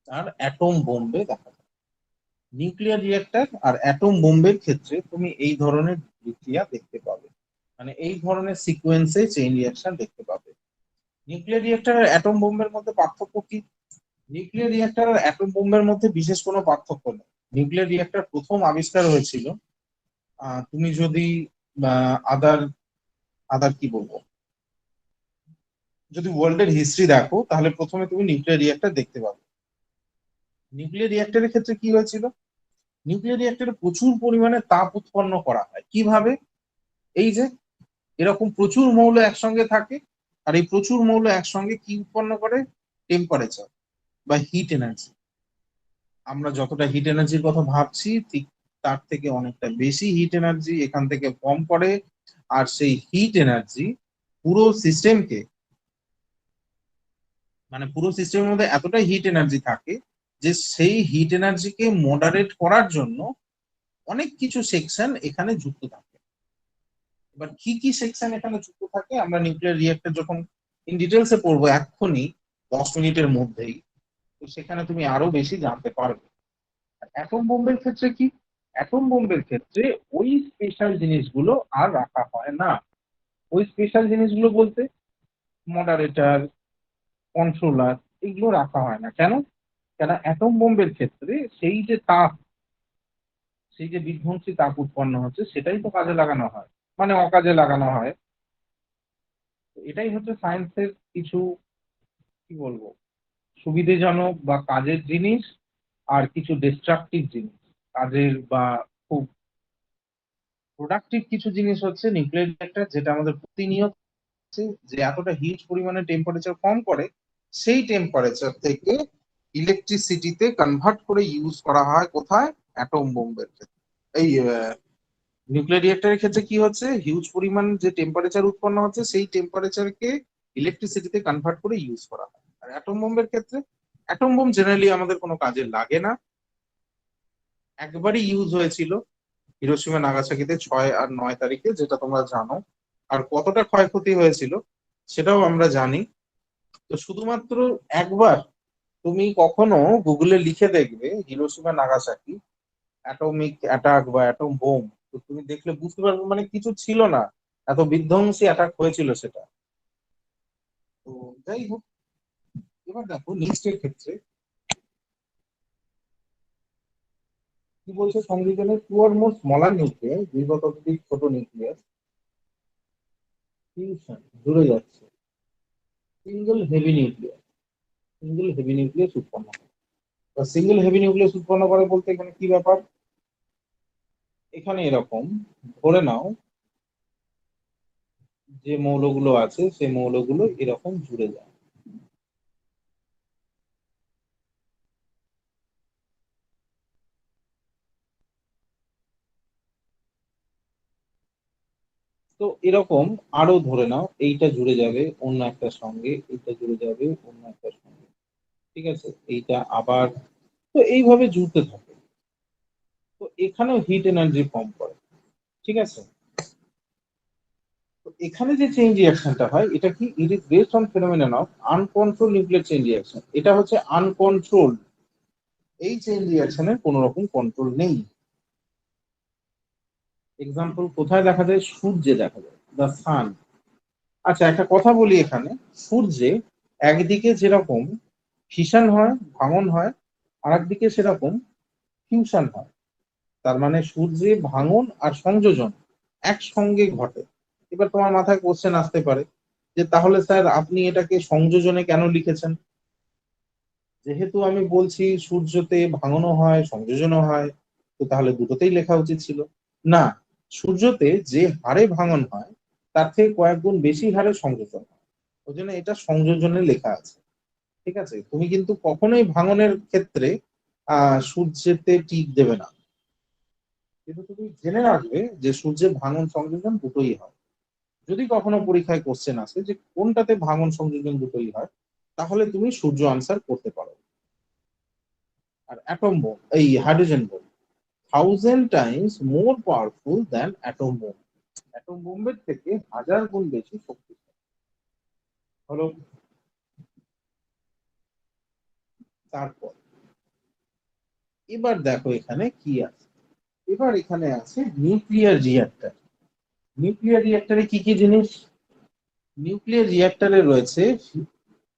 আর অ্যাটম বোম্বে দেখা যায়। নিউক্লিয়ার রিঅ্যাক্টর আর অ্যাটম বোম্বের ক্ষেত্রে তুমি এই ধরনের বিক্রিয়া দেখতে পাবে, মানে এই ধরনের সিকোয়েন্সে চেইন রিঅ্যাকশন দেখতে পাবে। নিউক্লিয়ার রিঅ্যাক্টর আর অ্যাটম বোম্বের মধ্যে পার্থক্য কি? নিউক্লিয়ার রিঅ্যাক্টর আর অ্যাটম বোম্বের মধ্যে বিশেষ কোনো পার্থক্য নেই। নিউক্লিয়ার রিঅ্যাক্টর প্রথম আবিষ্কার হয়েছিল, তুমি যদি আদার আদার কি বলবো, যদি ওয়ার্ল্ডের হিস্ট্রি দেখো তাহলে প্রথমে তুমি নিউক্লিয়ার রিঅ্যাক্টর দেখতে পাবে। নিউক্লিয়ার রিঅ্যাক্টরের ক্ষেত্রে কি হয়েছিল, নিউক্লিয়ার রিঅ্যাক্টরে প্রচুর পরিমাণে তাপ উৎপন্ন করা হয়। কিভাবে? এই যে এরকম প্রচুর মৌল একসঙ্গে থাকে, আর এই প্রচুর মৌল একসঙ্গে কি উৎপন্ন করে? টেম্পারেচার বা হিট এনার্জি। আমরা যতটা হিট এনার্জির কথা ভাবছি ঠিক তার থেকে অনেকটা বেশি হিট এনার্জি এখান থেকে কম করে, আর সেই হিট এনার্জি পুরো সিস্টেমকে, মানে পুরো সিস্টেমের মধ্যে এতটাই হিট এনার্জি থাকে যে সেই হিট এনার্জিকে মডারেট করার জন্য অনেক কিছু সেকশন এখানে যুক্ত থাকে। এবার কি কি সেকশন এখানে যুক্ত থাকে আমরা নিউক্লিয়ার রিঅ্যাক্টর যখন ইন ডিটেলসে পড়বো এক্ষুনি 10 মিনিটের মধ্যেই, তো সেখানে তুমি আরো বেশি জানতে পারবে। অ্যাটম বোম্বের ক্ষেত্রে কি, অ্যাটম বোম্বের ক্ষেত্রে ওই স্পেশাল জিনিসগুলো আর রাখা হয় না। ওই স্পেশাল জিনিসগুলো বলতে মডারেটর, কন্ট্রোলার, এগুলো রাখা হয় না। কেন? কেন অ্যাটম বোম্বের ক্ষেত্রে সেই যে তাপ, সেই যে বিধ্বংসী তাপ উৎপন্ন হচ্ছে সেটাই তো কাজে লাগানো হয়, মানে অকাজে লাগানো হয়। তো এটাই হচ্ছে সায়েন্সের কিছু, কি বলবো, সুবিধাজনক বা কাজের জিনিস, আর কিছু ডিস্ট্রাকটিভ জিনিস। কাজের বা খুব প্রোডাক্টিভ কিছু জিনিস হচ্ছে নিউক্লিয়ার রিঅ্যাক্টর, যেটা আমাদের প্রতিনিয়ত হচ্ছে যে এতটা হিউজ পরিমাণে টেম্পারেচার কম করে, সেই টেম্পারেচার থেকে ইলেকট্রিসিটিতে কনভার্ট করে ইউজ করা হয় কোথায়? অ্যাটম বোম্বের ক্ষেত্রে। এই নিউক্লিয়ার রিঅ্যাক্টরের ক্ষেত্রে কি হচ্ছে, হিউজ পরিমাণ যে টেম্পারেচার উৎপন্ন হচ্ছে সেই টেম্পারেচারকে ইলেকট্রিসিটিতে কনভার্ট করে ইউজ করা হয়। আর অ্যাটম বোম্বের ক্ষেত্রে, অ্যাটম বোম জেনারেলি আমাদের কোনো কাজে লাগে না। একবারই ইউজ হয়েছিল হিরোশিমা নাগাসাকিতে 6 আর 9 তারিখে, যেটা তোমরা জানো। আর কতটা ক্ষয়ক্ষতি হয়েছিল সেটাও আমরা জানি। তো শুধুমাত্র একবার তুমি কখনো গুগলে লিখে দেখবে হিরোশিমা নাগাসাকি অ্যাটমিক অ্যাটাক বা অ্যাটম বোম, তো তুমি দেখলে বুঝতে পারবে মানে কিছু ছিল না, এত বিধ্বংসী অ্যাটাক হয়েছিল সেটা। তো যাই হোক, এবার দেখো নেক্সট এর ক্ষেত্রে কি বলছে সংবিধানে, two or more smaller nucleus, দুই বা ততোধিক ছোট নিউক্লিয়াস ফিউশন জুড়ে যাচ্ছে single heavy nucleus, single heavy nucleus উৎপন্ন করে। সিঙ্গেল হেভি নিউক্লিয়াস উৎপন্ন করে বলতে এখানে কি ব্যাপার, এখানে এরকম ধরে নাও যে মৌলগুলো আছে সেই মৌলগুলো এরকম জুড়ে যায়। তো এরকম আরো ধরে নাও এইটা জুড়ে যাবে অন্য একটার সঙ্গে, এইটা জুড়ে যাবে অন্য একটার সঙ্গে, ঠিক আছে, এইটা আবার, তো এইভাবে জুড়তে থাকে। তো এখানেও হিট এনার্জি ফর্ম করে, ঠিক আছে। তো এখানে যে চেইন রিঅ্যাকশনটা হয় এটা কি, it is based on phenomenon of uncontrolled nuclear chain reaction. এটা হচ্ছে আনকন্ট্রোল, এই চেইন রিঅ্যাকশনের কোনো রকম কন্ট্রোল নেই। এক্সাম্পল কোথায় দেখা যায়? সূর্যে দেখা যায়, দ্য সান। আচ্ছা একটা কথা বলি এখানে, সূর্যে একদিকে যেরকম ফিশন হয়, ভাঙন হয়, আর একদিকে সেরকম ফিউশন হয়। তার মানে সূর্যে ভাঙন আর সংযোজন একসঙ্গে ঘটে। এবার তোমার মাথায় কোশ্চেন আসতে পারে যে তাহলে স্যার আপনি এটাকে সংযোজনে কেন লিখেছেন? যেহেতু আমি বলছি সূর্যতে ভাঙনও হয় সংযোজনও হয়, তো তাহলে দুটোতেই লেখা উচিত ছিল। না, সূর্যতে যে হারে ভাঙন হয় তার থেকে কয়েক গুণ বেশি হারে সংযোজন হয়, ওই জন্য এটা সংযোজনে লেখা আছে। ঠিক আছে, তুমি কিন্তু কখনোই ভাঙনের ক্ষেত্রে সূর্যেতে টিক দেবে না, কিন্তু তুমি জেনে রাখবে যে সূর্যের ভাঙন সংযোজন দুটোই হয়। যদি কখনো পরীক্ষায় কোশ্চেন আসে যে কোনটাতে ভাঙন সংযোজন দুটোই হয়, তাহলে তুমি সূর্য আনসার করতে পারো। আর অ্যাটম বোম, এই hydrogen bomb 1000 times more powerful than atom bomb, atom বোমের থেকে 1000 গুণ বেশি শক্তিশালী হলো। তারপর এবার দেখো এখানে কি আছে, এবার এখানে আছে নিউক্লিয়ার রিঅ্যাক্টর। নিউক্লিয়ার রিঅ্যাক্টরে কি কি জিনিস, নিউক্লিয়ার রিঅ্যাক্টরে রয়েছে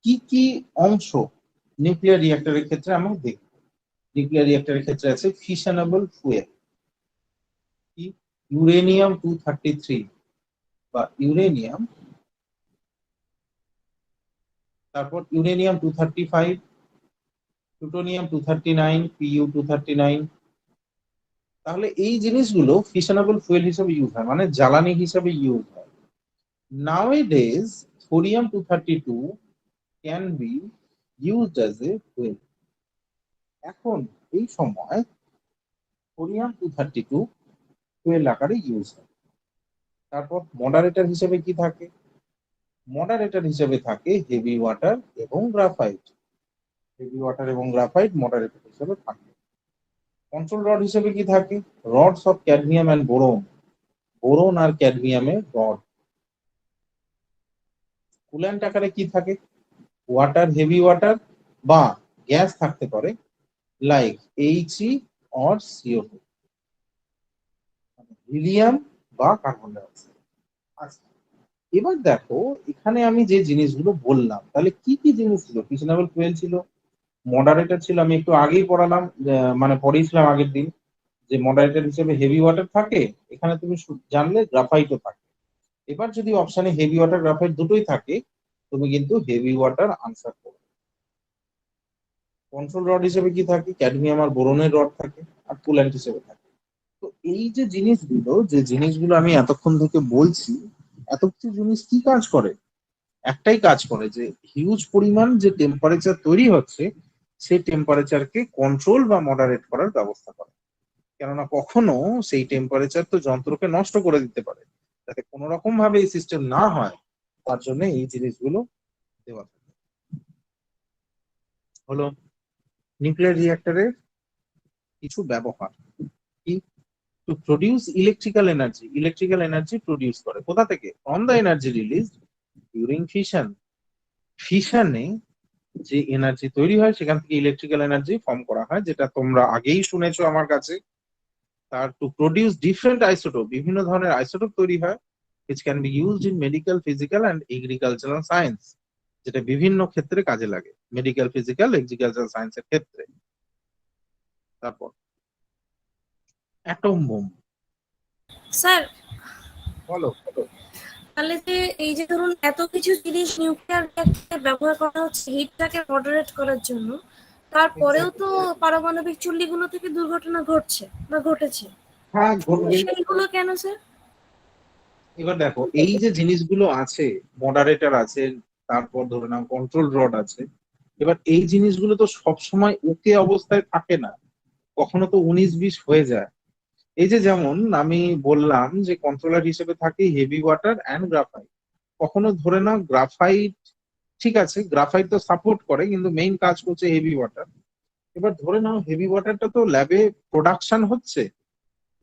কি কি অংশ নিউক্লিয়ার রিঅ্যাক্টরের ক্ষেত্রে আমরা দেখব। নিউক্লিয়ার রিঅ্যাক্টরের ক্ষেত্রে আছে ফিশনেবল ফুয়েল, কি, ইউরেনিয়াম 233 বা ইউরেনিয়াম, তারপর ইউরেনিয়াম 235, প্লুটোনিয়াম 239, পিইউ 239। তাহলে এই জিনিসগুলো ফিশনেবল ফুয়েল হিসেবে ইউজ হয়, মানে জ্বালানি হিসেবে ইউজ হয়। নাওএডেজ thorium 232 can be used as a fuel. এখন এই সময় থোরিয়াম 232 ফুয়েল আকারে ইউজ হয়। তারপর মডারেটর হিসেবে কি থাকে? মডারেটর হিসেবে থাকে হেভি ওয়াটার এবং গ্রাফাইট। হেভি ওয়াটার এবং গ্রাফাইট মডারেটর হিসেবে থাকে। কন্ট্রোল রড হিসেবে কি থাকে? Rods of cadmium and boron. Boron আর ক্যাডমিয়ামের রড। কুল্যান্ট আকারে কি থাকে? ওয়াটার, হেভি ওয়াটার বা গ্যাস থাকতে পারে, like He or CO2, helium বা কার্বন ডাইঅক্সাইড। আচ্ছা, এবার দেখো এখানে আমি যে জিনিসগুলো বললাম, তাহলে কি কি জিনিস ছিল? ফিশনেবল ফুয়েল ছিল, মডারেটর ছিল, আমি একটু আগেই পড়ালাম, মানে পড়িয়েছিলাম আগের দিন যে মডারেটর হিসেবে হেভি ওয়াটার থাকে। এখানে তুমি জানলে গ্রাফাইটও থাকে। এবার যদি অপশনে হেভি ওয়াটার গ্রাফাইট দুটোই থাকে, তুমি কিন্তু হেভি ওয়াটার আনসার করবে। কন্ট্রোল রড হিসেবে কি থাকে? ক্যাডমিয়াম আর বোরনের রড থাকে, আর কুল্যান্ট হিসেবে থাকে। তো এই যে জিনিসগুলো আমি এতক্ষণ থেকে বলছি, এত কিছু জিনিস কি কাজ করে? একটাই কাজ করে, যে হিউজ পরিমাণ যে টেম্পারেচার তৈরি হচ্ছে সেই টেম্পারেচারকে কন্ট্রোল বা মডারেট করার ব্যবস্থা করে। কেননা কখনো সেই টেম্পারেচার তো যন্ত্রকে নষ্ট করে দিতে পারে, যাতে কোনো রকম ভাবে এই সিস্টেম না হয় তার জন্য এই জিনিসগুলো দেওয়া থাকে। হলো নিউক্লিয়ার রিঅ্যাক্টরের কিছু ব্যবহার। কি? To produce electrical energy. Electrical energy produce করে কোথা থেকে? From the energy release during fission. ফিশনে যে এনার্জি তৈরি হয় সেখান থেকে ইলেকট্রিক্যাল এনার্জি ফর্ম করা হয়, যেটা তোমরা আগেই শুনেছো আমার কাছে। তার টু প্রডিউস ডিফারেন্ট আইসোটোপ, বিভিন্ন ধরনের আইসোটোপ তৈরি হয়, which can be used in medical, physical and agricultural science, যেটা বিভিন্ন ক্ষেত্রে কাজে লাগে, মেডিকেল, ফিজিক্যাল, এগ্রিকালচারাল সায়েন্সের ক্ষেত্রে। তারপর অ্যাটম বোম। স্যার বলো। তাহলে যে এই যে ধরুন এত কিছু জিনিস নিউক্লিয়ার রিঅ্যাক্টরে ব্যবহার করা হচ্ছে হিটটাকে মডারেট করার জন্য, তারপরেও তো পারমাণবিক চুল্লিগুলো থেকে দুর্ঘটনা ঘটছে বা ঘটেছে, হ্যাঁ, ঘটবে। সেইগুলো কেন স্যার? এবার দেখো এই যে জিনিসগুলো আছে, মডারেটর আছে, তারপর ধরে নাও কন্ট্রোল রড আছে। এবার এই জিনিসগুলো তো সবসময় ওকে অবস্থায় থাকে না, কখনো তো 19-20 হয়ে যায়। এই যে যেমন আমি বললাম যে কন্ট্রোলার হিসেবে থাকে হেভি ওয়াটার অ্যান্ড গ্রাফাইট। কখনো ধরে নাও গ্রাফাইট, ঠিক আছে গ্রাফাইট তো সাপোর্ট করে, কিন্তু মেইন কাজ করছে হেভি ওয়াটার। এবার ধরে নাও হেভি ওয়াটারটা তো ল্যাবে প্রোডাকশন হচ্ছে,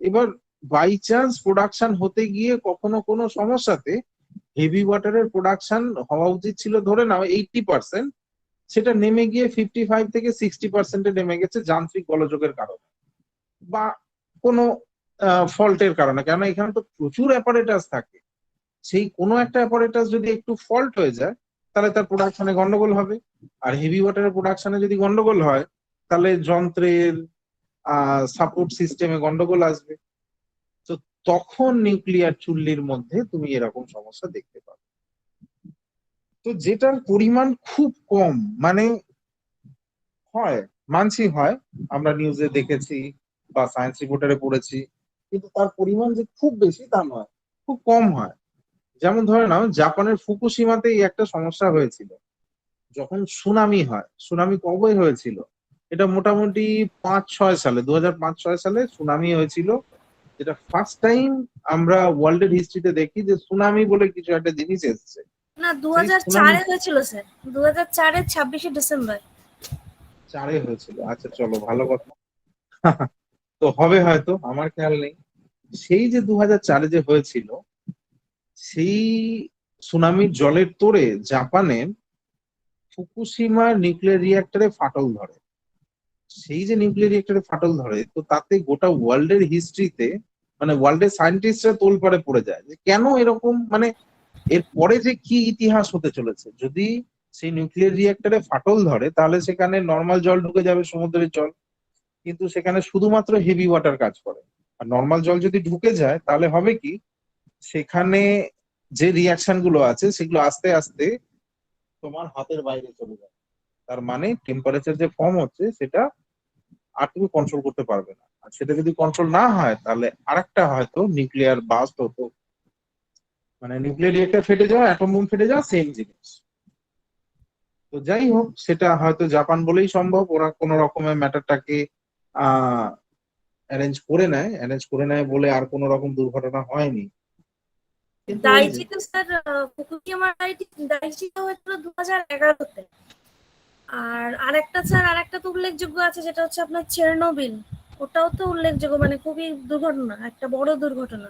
এবার বাই চান্স প্রোডাকশন হতে গিয়ে কখনো কোনো সমস্যাতে হেভি ওয়াটারের প্রোডাকশন হওয়া উচিত ছিল ধরে নাও 80%, সেটা নেমে গিয়ে 55 থেকে 60%-এ নেমে গেছে যান্ত্রিক গোলযোগের কারণে বা কোনো ফল্টের কারণে। কেন এখানে তো প্রচুর অ্যাপারেটাস থাকে, সেই কোনো একটা অ্যাপারেটাস যদি একটু ফল্ট হয়ে যায় তাহলে তার প্রোডাকশনে গন্ডগোল হবে। আর হেভি ওয়াটারের প্রোডাকশনে যদি গন্ডগোল হয় তাহলে যন্ত্রের সাপোর্ট সিস্টেমে গন্ডগোল আসবে। তো তখন নিউক্লিয়ার চুল্লির মধ্যে তুমি এরকম সমস্যা দেখতে পাবে। তো যেটার পরিমাণ খুব কম, মানে হয় মানছি হয়, আমরা নিউজে দেখেছি বা সায়েন্স রিপোর্টারে পড়েছি, কিন্তু তার পরিমাণ যে খুব বেশি তা নয়, খুব কম হয়। যেমন ধরে নাও জাপানের ফুকুশিমাতে এই একটা সমস্যা হয়েছিল, যখন সুনামি হয়। সুনামি কবে হয়েছিল? এটা মোটামুটি 5-6 সালে, 2005-6 সালে সুনামি হয়েছিল, যেটা ফার্স্ট টাইম আমরা ওয়ার্ল্ডের হিস্ট্রিতে দেখি যে সুনামি বলে কিছু একটা জিনিস এসছে। না, সেই সুনামি 2004-এ হয়েছিল স্যার, 2004-এর 26শে ডিসেম্বর। 4-এ হয়েছিল? আচ্ছা চলো, ভালো কথা। তো হবে হয়তো, আমার খেয়াল নেই। সেই যে 2004-এ যে হয়েছিল, সেই সুনামির জলের তোড়ে জাপানে ফুকুশিমা নিউক্লিয়ার রিঅ্যাক্টরে ফাটল ধরে। সেই যে নিউক্লিয়ার রিঅ্যাক্টরে ফাটল ধরে, তো তাতে গোটা ওয়ার্ল্ডের হিস্ট্রিতে, মানে ওয়ার্ল্ডের সায়েন্টিস্টরা তোলপাড়ে পড়ে যায় যে কেন এরকম, মানে এর পরে যে কি ইতিহাস হতে চলেছে। যদি সেই নিউক্লিয়ার রিঅ্যাক্টরে ফাটল ধরে তাহলে সেখানে নর্মাল জল ঢুকে যাবে, সমুদ্রের জল, কিন্তু সেখানে শুধুমাত্র হেভি ওয়াটার কাজ করে। আর নর্মাল জল যদি ঢুকে যায় তাহলে হবে কি, সেখানে যে রিয়াকশন গুলো আছে সেগুলো আস্তে আস্তে তোমার হাতের বাইরে চলে যায়। তার মানে টেম্পারেচার যে ফর্ম হচ্ছে সেটা আর তুমি কন্ট্রোল করতে পারবে না। আর সেটা যদি কন্ট্রোল না হয় তাহলে আরেকটা হয়তো নিউক্লিয়ার বাস্ট হতো, মানে নিউক্লিয়ার রিঅ্যাক্টর ফেটে যাওয়া, অ্যাটম বোম ফেটে যাওয়া, সেম জিনিস। তো যাই হোক, সেটা হয়তো জাপান বলেই সম্ভব, ওরা কোনো রকমের ম্যাটারটাকে অ্যারেঞ্জ করে নেয় বলে আর কোনো রকম দুর্ঘটনা হয়নি। কিন্তু ওই যে দাইচিতে স্যার, ফুকুশিয়ামা দাইচিতে হয়েছিল 2011-তে। আর আরেকটা তো উল্লেখযোগ্য আছে, যেটা হচ্ছে আপনার চেরনোবিল। ওটাও তো উল্লেখযোগ্য, মানে খুবই দুর্ঘটনা, একটা বড় দুর্ঘটনা।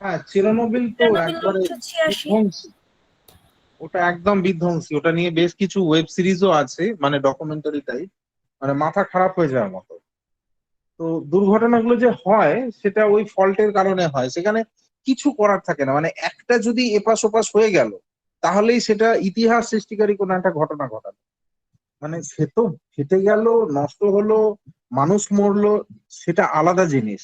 হ্যাঁ, চেরনোবিল তো চেরনোবিল একবারে 1986। বিধ্বংসী। ওটা একদম বিধ্বংসী, ওটা নিয়ে বেশ কিছু ওয়েব সিরিজও আছে, মানে ডকুমেন্টারি টাইপ, মানে মাথা খারাপ হয়ে যাওয়ার মতো। তো দুর্ঘটনাগুলো যে হয় সেটা ওই ফল্টের কারণে হয়, সেখানে কিছু করার থাকে না। মানে একটা যদি এপাশ ওপাশ হয়ে গেল, তাহলেই সেটা ইতিহাস সৃষ্টিকারী কোনো একটা ঘটনা ঘটাবে। মানে সে তো ফেটে গেল, নষ্ট হলো, মানুষ মরলো, সেটা আলাদা জিনিস।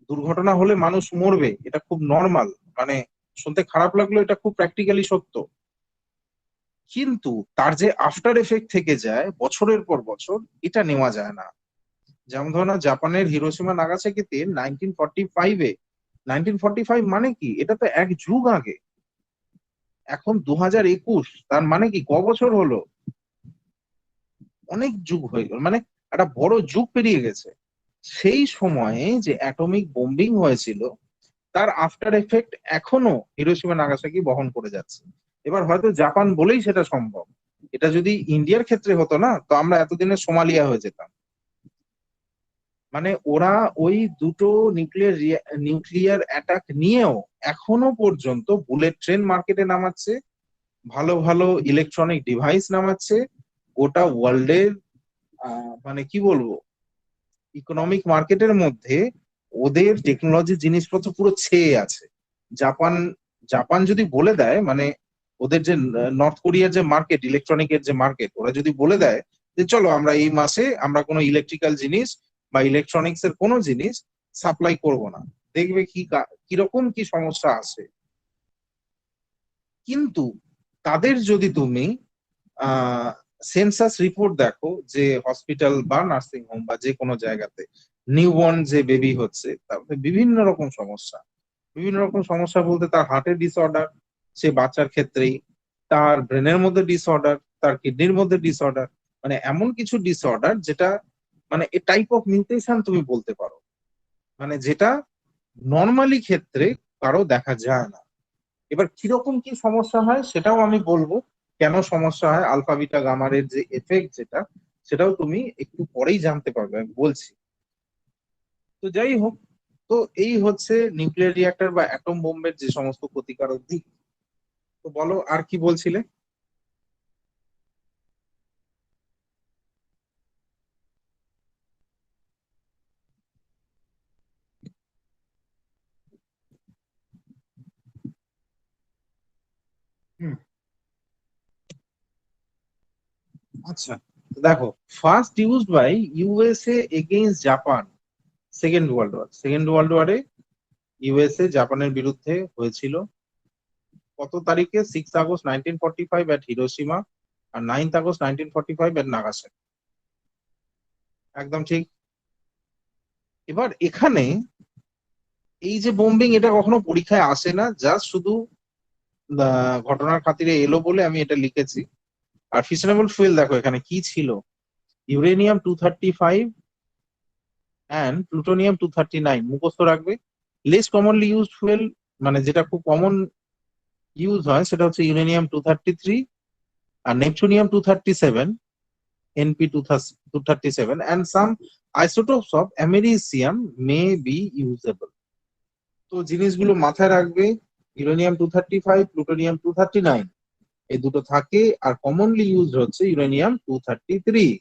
দুর্ঘটনা হলে মানুষ মরবে, এটা খুব নর্মাল। মানে শুনতে খারাপ লাগলো, এটা খুব প্র্যাকটিক্যালি সত্য। কিন্তু তার যে আফটার এফেক্ট থেকে যায় বছরের পর বছর, এটা নেওয়া যায় না। যেমন ধরো না, জাপানের হিরোশিমা নাগাসাকিতে 1945-এ, 1945 মানে কি, এটা তো এক যুগ আগে। এখন 2021, তার মানে কি বছর হলো? অনেক যুগ হয়ে গেল, মানে একটা বড় যুগ পেরিয়ে গেছে। সেই সময়ে যে অ্যাটমিক বোম্বিং হয়েছিল, তার আফটার এফেক্ট এখনো হিরোশিমা নাগাসাকি বহন করে যাচ্ছে। এবার হয়তো জাপান বলেই সেটা সম্ভব। এটা যদি ইন্ডিয়ার ক্ষেত্রে হতো না, তো আমরা এতদিনে সোমালিয়া হয়ে যেতাম। মানে ওরা ওই দুটো নিউক্লিয়ার অ্যাটাক নিয়েও এখনো পর্যন্ত বুলেট ট্রেন মার্কেটে নামাচ্ছে, ভালো ভালো ইলেকট্রনিক ডিভাইস নামাচ্ছে। গোটা ওয়ার্ল্ডের মানে কি বলবো, ইকোনমিক মার্কেটের মধ্যে ওদের টেকনোলজি জিনিসপত্র পুরো ছেয়ে আছে। জাপান জাপান যদি বলে দেয়, মানে ওদের যে নর্থ কোরিয়ার যে মার্কেট, ইলেকট্রনিকের যে মার্কেট, ওরা যদি বলে দেয় যে চলো আমরা এই মাসে আমরা কোনো ইলেকট্রিক্যাল জিনিস বা ইলেকট্রনিক্স এর কোনো জিনিস সাপ্লাই করব না, দেখবে কিরকম কি সমস্যা আসে। কিন্তু তাদের যদি তুমি সেন্সাস রিপোর্ট দেখো, যে হসপিটাল বা নার্সিং হোম বা যে কোনো জায়গাতে নিউবর্ন যে বেবি হচ্ছে, তারপরে বিভিন্ন রকম সমস্যা বলতে তার হার্টের ডিসঅর্ডার, সে বাচ্চার ক্ষেত্রেই, তার ব্রেনের মধ্যে ডিসঅর্ডার, তার কিডনির মধ্যে ডিসঅর্ডার, মানে এমন কিছু ডিসঅর্ডার যেটা মানে এ টাইপ অফ মিউটেশন তুমি বলতে পারো, মানে যেটা নর্মালি ক্ষেত্রে কারো দেখা যায় না। এবার কিরকম কি সমস্যা হয় সেটাও আমি বলবো, কেন সমস্যা হয়, আলফা বিটা গামারের যে এফেক্ট যেটা, সেটাও তুমি একটু পরেই জানতে পারবে, আমি বলছি। তো যাই হোক, তো এই হচ্ছে নিউক্লিয়ার রিঅ্যাক্টর বা অ্যাটম বোম্বের যে সমস্ত ক্ষতিকারক দিক। তো বলো আর কি বলছিলে? হুম, আচ্ছা, দেখো, first used by USA against Japan, second world ওয়ারে ইউএসএ জাপানের বিরুদ্ধে হয়েছিল। কত তারিখে? 6 আগস্ট 1945 অ্যাট হিরোশিমা, আর 9 আগস্ট 1945 অ্যাট নাগাসাকি। একদম ঠিক। এবার এখানে এই যে বোম্বিং, এটা কখনো পরীক্ষায় আসে না, জাস্ট শুধু ঘটনার খাতিরে এলো বলে আমি এটা লিখেছি। আর ফিশনেবল ফুয়েল দেখো এখানে কি ছিল, ইউরেনিয়াম-235 অ্যান্ড প্লুটোনিয়াম-239, মুখস্থ রাখবে। লেস কমনলি ইউজড ফুয়েল, মানে যেটা খুব কমন ইউজ হয় সেটা হচ্ছে ইউরেনিয়াম-233 আর নেপচুনিয়াম-237, NP-237, and some isotopes of americium may be usable. তো জিনিসগুলো মাথায় রাখবে, ইউরেনিয়াম-235, প্লুটোনিয়াম-239, এই দুটো থাকে। আর কমনলি ইউজ হচ্ছে ইউরেনিয়াম-233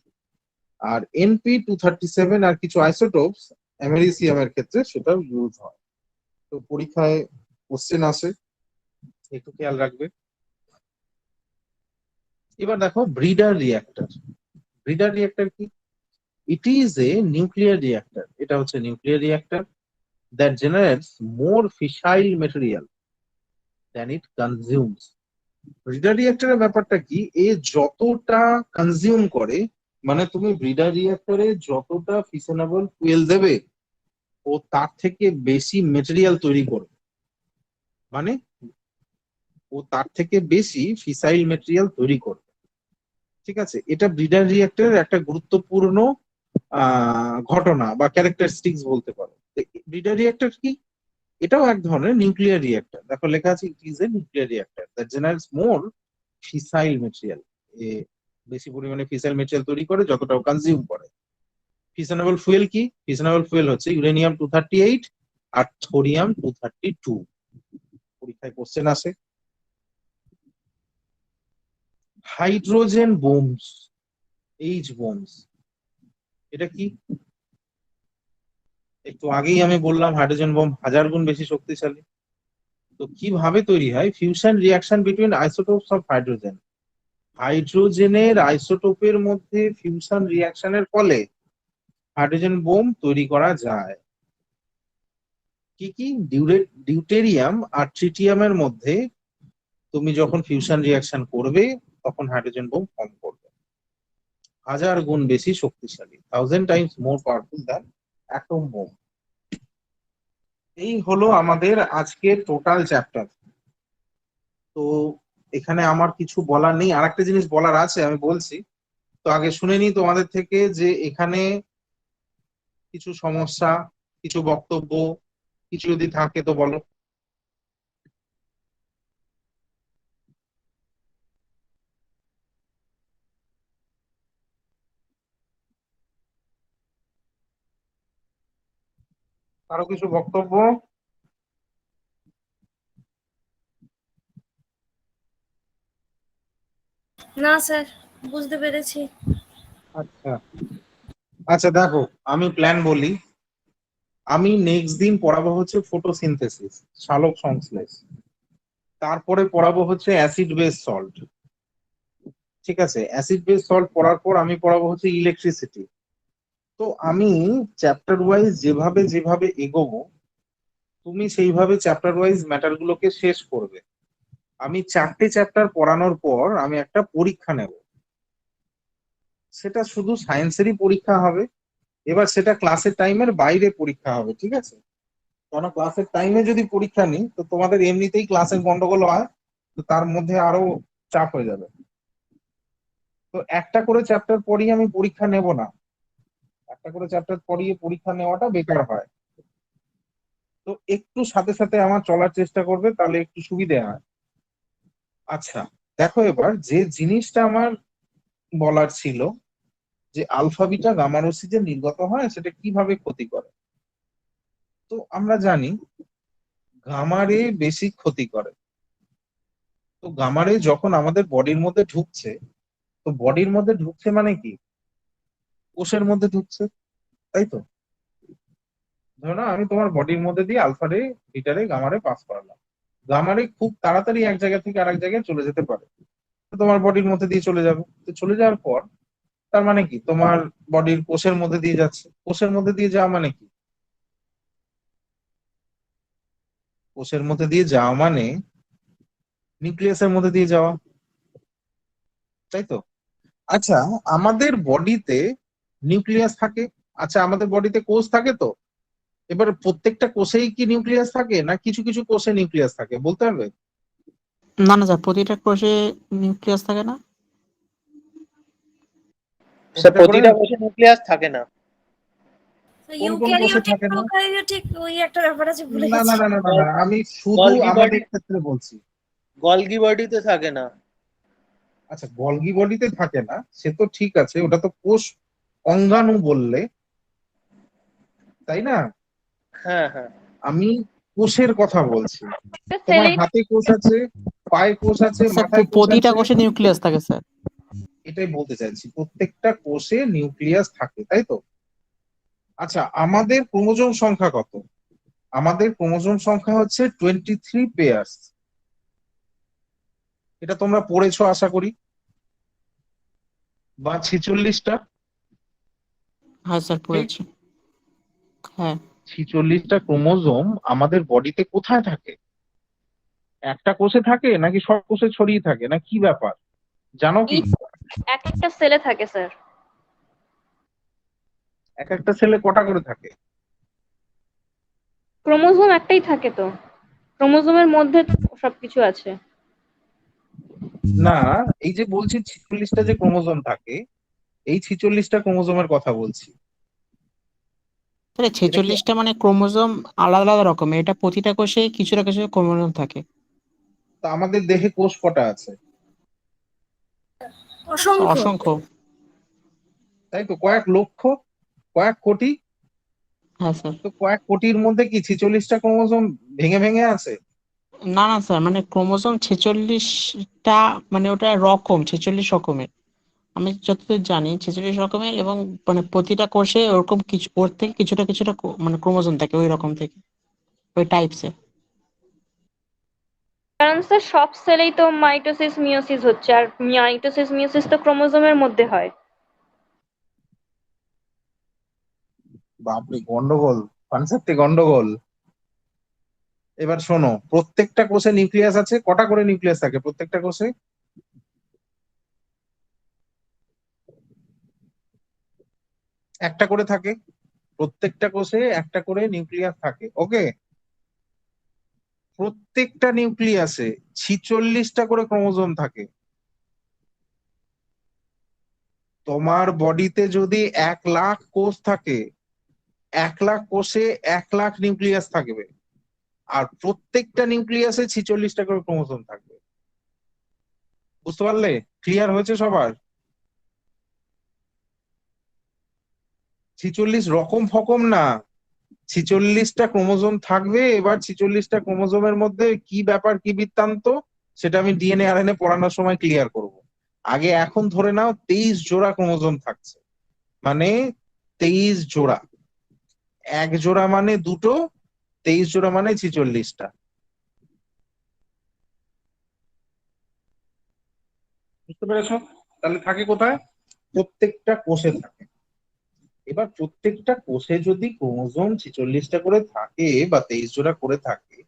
আর NP-237, আর কিছু আইসোটোপস অ্যামেরিসিয়ামের ক্ষেত্রে সেটাও ইউজ হয়। তো পরীক্ষায় কোশ্চেন আসে, একটু খেয়াল রাখবে। এবার দেখো ব্রিডার রিঅ্যাক্টর কি? It is a nuclear reactor, এটা হচ্ছে nuclear reactor that generates more fissile material than it consumes. Breeder রিঅ্যাক্টরের ব্যাপারটা কি, এ যতটা কনজিউম করে, মানে তুমি ব্রিডার রিঅ্যাক্টরে যতটা ফিশনেবল ফুয়েল দেবে, ও তার থেকে বেশি মেটেরিয়াল তৈরি করবে। মানে ও তার থেকে বেশি ফিসাইল মেটেরিয়াল তৈরি করবে। ঠিক আছে, এটা ব্রিডার রিঅ্যাক্টরের একটা গুরুত্বপূর্ণ ঘটনা বা ক্যারেক্টারিস্টিক্স বলতে পারো। ব্রিডার রিঅ্যাক্টর কি? এটাও এক ধরনের নিউক্লিয়ার রিঅ্যাক্টর। দেখো লেখা আছে it is a nuclear reactor that generates more fissile material. এ বেশি পরিমাণে ফিসাইল মেটেরিয়াল তৈরি করে যতটাও কনজিউম করে। ফিশনেবল ফুয়েল কি? ফিশনেবল ফুয়েল হচ্ছে ইউরেনিয়াম 238 আর থোরিয়াম 232। পরীক্ষায় কোশ্চেন আসে। হাইড্রোজেন বোমস, এইচ বোমস, এটা কি? একটু আগেই আমি বললাম হাইড্রোজেন বোম 1000 গুণ বেশি শক্তিশালী। তো কিভাবে তৈরি হয়? Fusion reaction between isotopes of hydrogen. হাইড্রোজেনের আইসোটোপের মধ্যে ফিউশন রিঅ্যাকশনের ফলে হাইড্রোজেন বোম তৈরি করা যায়। কি কি? ডিউটেরিয়াম আর ট্রিটিয়ামের মধ্যে তুমি যখন ফিউশন রিঅ্যাকশন করবে তখন হাইড্রোজেন বোম ফর্ম করবে। 1000 গুণ বেশি শক্তিশালী, 1000 times more powerful than atom bomb. এই হলো আমাদের আজকের টোটাল চ্যাপ্টার। তো এখানে আমার কিছু বলার নেই, আর একটা জিনিস বলার আছে আমি বলছি। তো আগে শুনে নিই তোমাদের থেকে যে এখানে কিছু সমস্যা, কিছু বক্তব্য, কিছু যদি থাকে তো বলো। কারো কিছু বক্তব্য? না স্যার, বুঝতে পেরেছি। আচ্ছা আচ্ছা, দেখো আমি প্ল্যান বলি। আমি নেক্সট দিন পড়াবো হচ্ছে ফটোসিনথেসিস, সালোক সংশ্লেষ। তারপরে পড়াবো হচ্ছে অ্যাসিড বেস সল্ট। ঠিক আছে, অ্যাসিড বেস সল্ট পড়ার পর আমি পড়াবো হচ্ছে ইলেকট্রিসিটি। তো আমি চ্যাপ্টার ওয়াইজ যেভাবে যেভাবে এগোবো তুমি সেইভাবে চ্যাপ্টার ওয়াইজ ম্যাটার গুলোকে শেষ করবে। আমি 4টে চ্যাপ্টার পড়ানোর পর আমি একটা পরীক্ষা নেব। সেটা শুধু সায়েন্সেরই পরীক্ষা হবে। এবার সেটা ক্লাসের টাইমের বাইরে পরীক্ষা হবে, ঠিক আছে? কারণ ক্লাসের টাইমে যদি পরীক্ষা নিই তো তোমাদের এমনিতেই ক্লাসের গন্ডগোল হয়, তো তার মধ্যে আরো চাপ হয়ে যাবে। তো একটা করে চ্যাপ্টার পড়িয়ে আমি পরীক্ষা নেব না, একটা করে চ্যাপ্টার পড়িয়ে পরীক্ষা নেওয়াটা বেকার হয়। তো একটু সাথে সাথে আমার চলার চেষ্টা করবে, তাহলে একটু সুবিধে হয়। আচ্ছা, দেখো এবার যে জিনিসটা আমার বলার ছিল যে আলফা বিটা গামা রশ্মি যে নির্গত হয় সেটা কিভাবে ক্ষতি করে। তো আমরা জানি গামা রে বেশি ক্ষতি করে। তো গামা রে যখন আমাদের বডির মধ্যে ঢুকছে, তো বডির মধ্যে ঢুকছে মানে কি? কোষের মধ্যে ঢুকছে, তাই তো? ধরো না, আমি তোমার বডির মধ্যে দিয়ে আলফা রে, বিটা রে, গামা রে পাস করালাম। গামা রে খুব তাড়াতাড়ি এক জায়গা থেকে আরেক জায়গায় চলে যেতে পারে, তো তোমার বডির মধ্যে দিয়ে চলে যাবে। তো চলে যাওয়ার পর তার মানে কি? তোমার বডির কোষের মধ্যে দিয়ে যাচ্ছে। কোষের মধ্যে দিয়ে যাওয়া মানে কি? কোষের মধ্যে দিয়ে যাওয়া মানে নিউক্লিয়াসের মধ্যে দিয়ে যাওয়া, তাই তো? আচ্ছা, আমাদের বডিতে নিউক্লিয়াস থাকে। আচ্ছা, আমাদের বডিতে কোষ থাকে তো। এবার প্রত্যেকটা কোষেই কি নিউক্লিয়াস থাকে, না কিছু কিছু কোষে নিউক্লিয়াস থাকে, বলতে পারবে? না না স্যার, প্রতিটা কোষে নিউক্লিয়াস থাকে না। স্যার প্রতিটা করে? প্রতিটা কোষে নিউক্লিয়াস থাকে না। কোন কোন কোষে ইউক্যারিওটিক থাকে না? প্রোক্যারিওটিক ওই একটা ব্যাপার আছে, ভুলে না না গেছি। না না না না, আমি শুধু গলগি আমাদের বডি, ক্ষেত্রে বলছি। গলগি বডিতে থাকে না। আচ্ছা, গলগি বডিতে থাকে না সে তো ঠিক আছে, ওটা তো কোষ অঙ্গাণু বললে, তাই না? হ্যাঁ হ্যাঁ। আমি কোষের কথা বলছি। একটা তোমার সেলেই হাতে কোষ আছে, পায়ে কোষ আছে, স্যার মাথায় কোষ প্রতিটা আছে। কোষে নিউক্লিয়াস থাকে স্যার। এটাই বলতে চাইছি, প্রত্যেকটা কোষে নিউক্লিয়াস থাকে, তাই তো? আচ্ছা, আমাদের ক্রোমোজোম সংখ্যা কত? আমাদের ক্রোমোজোম সংখ্যা হচ্ছে 23 পেয়ার্স। এটা তোমরা পড়েছো আশা করি, বা 46টা। হ্যাঁ স্যার, ঠিক, পড়েছি। হ্যাঁ 46টা ক্রোমোজোম আমাদের বডিতে কোথায় থাকে? একটা কোষে থাকে নাকি সব কোষে ছড়িয়ে থাকে, না কি ব্যাপার জানো কি? এক একটা সেলে থাকে স্যার। এক একটা সেলে কটা করে থাকে? ক্রোমোজোম একটাই থাকে তো, ক্রোমোজোমের মধ্যে তো সবকিছু আছে। না, এই যে বলছি 46টা যে ক্রোমোজোম থাকে, এই 46টা ক্রোমোজোমের কথা বলছি। তাহলে এটা কি 46টা মানে ক্রোমোজোম আলাদা আলাদা রকমের, এটা প্রতিটা কোষে কিছু না কিছু ক্রোমোজোম থাকে। তা আমাদের দেহে কোষ কটা আছে? স্যার অসংখ্য। অসংখ্য। তাই তো, কয়েক লক্ষ, কয়েক কোটি। হ্যাঁ স্যার। তো কয়েক কোটির মধ্যে কি 46টা ক্রোমোজোম ভেঙে ভেঙে আছে? না না স্যার, মানে ক্রোমোজোম 46টা, মানে ওটা রকম 46 রকমের। আমি যতদূর জানি 46 রকমের, এবং মানে প্রতিটা কোষে ওরকম কিছু, ওর থেকে কিছুটা কিছুটা মানে ক্রোমোজোম থাকে ওই রকম থেকে, ওই টাইপসে। কারণ স্যার সব সেলেই তো মাইটোসিস মিয়োসিস হচ্ছে, আর মাইটোসিস মিয়োসিস তো ক্রোমোজোমের মধ্যে হয়। বাপরে, গন্ডগোল, কনসেপ্টে গন্ডগোল। এবার শোনো, প্রত্যেকটা কোষে নিউক্লিয়াস আছে। কটা করে নিউক্লিয়াস থাকে প্রত্যেকটা কোষে? একটা করে থাকে। প্রত্যেকটা কোষে একটা করে নিউক্লিয়াস থাকে, ওকে। প্রত্যেকটা নিউক্লিয়াসে 46টা করে ক্রোমোজোম থাকে। তোমার বডিতে যদি 1 লাখ কোষ থাকে, 1 লাখ কোষে 1 লাখ নিউক্লিয়াস থাকবে, আর প্রত্যেকটা নিউক্লিয়াসে 46টা করে ক্রোমোজোম থাকবে। বুঝতে পারলে? ক্লিয়ার হয়েছে সবার? 46 রকম ফকম না, 46টা ক্রোমোজোম থাকবে। এবার 46টা ক্রোমোজোমের মধ্যে কি ব্যাপার, কি বৃত্তান্ত, সেটা আমি ডিএনএ আরএনএ পড়ানোর সময় ক্লিয়ার করব। আগে এখন ধরে নাও 23 জোড়া ক্রোমোজোম থাকছে, মানে 23 জোড়া। 1 জোড়া মানে দুটো, 23 জোড়া মানে 46টা। বুঝতে পেরেছো? তাহলে থাকে কোথায়? প্রত্যেকটা কোষে থাকে। এবার প্রত্যেকটা কোষে যদি ক্রোমোজোম 46টা করে থাকে বা 23 জোড়া করে থাকে,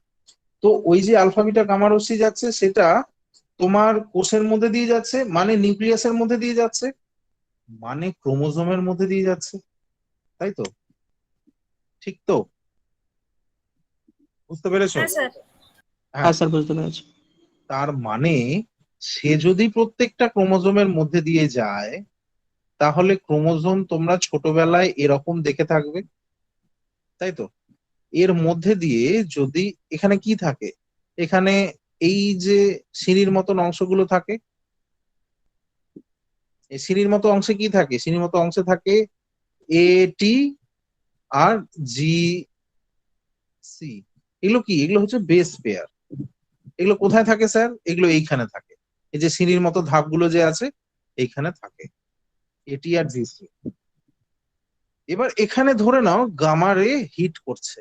তো ওই যে আলফা বিটা গামা রশ্মি যাচ্ছে, সেটা তোমার কোষের মধ্যে দিয়ে যাচ্ছে, মানে নিউক্লিয়াসের মধ্যে দিয়ে যাচ্ছে, মানে ক্রোমোজোমের মধ্যে দিয়ে যাচ্ছে। তাই তো? ঠিক তো? বুঝতে পেরেছো? হ্যাঁ স্যার। হ্যাঁ। হ্যাঁ স্যার, বুঝতে পেরেছি। তার মানে সে যদি প্রত্যেকটা ক্রোমোজোমের মধ্যে দিয়ে যায়, তাহলে ক্রোমোজোম তোমরা ছোটবেলায় এরকম দেখে থাকবে, তাই তো? এর মধ্যে দিয়ে যদি, এখানে কি থাকে, এখানে এই যে সিঁড়ির মতন অংশগুলো থাকে, এই সিঁড়ির মতো অংশে কি থাকে? সিঁড়ির মতো অংশে থাকে এ টি আর জি সি। এগুলো কি? এগুলো হচ্ছে বেস পেয়ার। এগুলো কোথায় থাকে স্যার? এগুলো এইখানে থাকে, এই যে সিঁড়ির মতো ধাপগুলো যে আছে, এইখানে থাকে এটি আর জি সি। এবার এখানে ধরে নাও গামারে হিট করছে।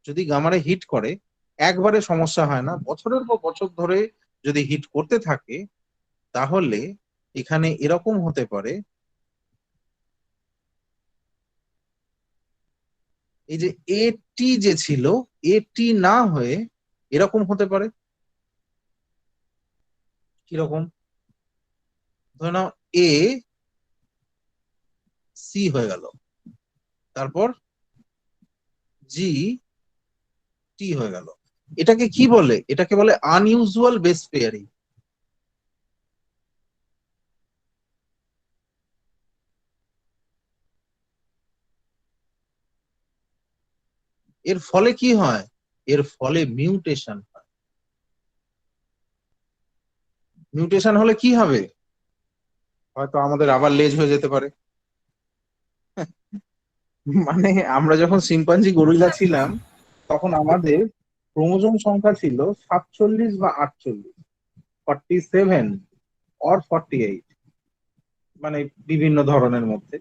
যদি গামারে হিট করে, একবারে সমস্যা হয় না, বছরের পর বছর ধরে যদি হিট করতে থাকে, তাহলে এখানে এরকম হতে পারে, এই যে এটি যে ছিল, এটি না হয়ে এরকম হতে পারে। কিরকম? ধরে নাও এ সি হয়ে গেল, তারপর জি টি হয়ে গেল। এটাকে কি বলে? এটাকে বলে আনইউজুয়াল বেস পেয়ারিং। এর ফলে কি হয়? এর ফলে মিউটেশন হয়। মিউটেশন হলে কি হবে? হয়তো আমাদের আবার লেজ হয়ে যেতে পারে। মানে আমরা যখন শিম্পাঞ্জি গরিলা ছিলাম, তখন আমাদের ক্রোমোজোম সংখ্যা ছিল 47 বা 48, 47 অর 48, মানে বিভিন্ন ধরনের মধ্যে।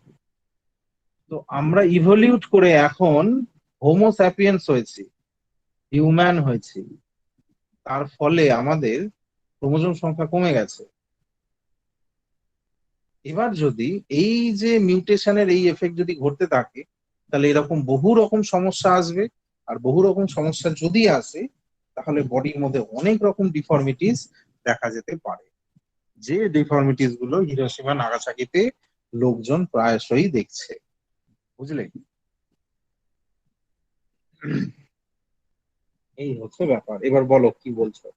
তো আমরা ইভলিউট করে এখন হোমো স্যাপিয়েন্স হয়েছি, হিউম্যান হয়েছি। তার ফলে আমাদের ক্রোমোজোম সংখ্যা কমে গেছে। এবার যদি এই যে মিউটেশনের এই এফেক্ট যদি ঘটতে থাকে, তাহলে এরকম বহু রকম সমস্যা আসবে। আর বহু রকম সমস্যা যদি আসে, তাহলে বডির মধ্যে অনেক রকম ডিফর্মিটিস দেখা যেতে পারে, যে ডিফর্মিটিস গুলো হিরোশিমা নাগাসাকিতে লোকজন প্রায়শই দেখছে। বুঝলে? এই হচ্ছে ব্যাপার। এবার বলো কি বলছো।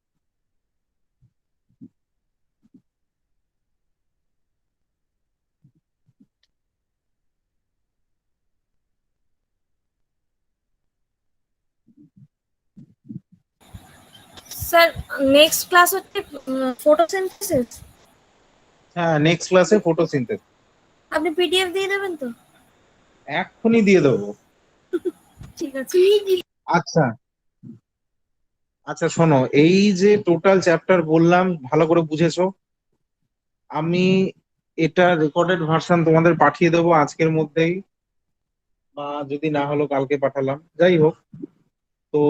স্যার নেক্সট ক্লাস হচ্ছে ফটোসিনথেসিস। হ্যাঁ, নেক্সট ক্লাসে ফটোসিনথেসিস। আপনি পিডিএফ দিয়ে দেবেন তো? এক্ষুনি দিয়ে দেবো। ঠিক আছে। আচ্ছা আচ্ছা, শোনো, এই যে টোটাল চ্যাপ্টার বললাম ভালো করে বুঝেছো? আমি এটা রেকর্ডেড ভার্সন তোমাদের পাঠিয়ে দেবো আজকের মধ্যেই, বা যদি না হলো কালকে পাঠালাম, যাই হোক। তো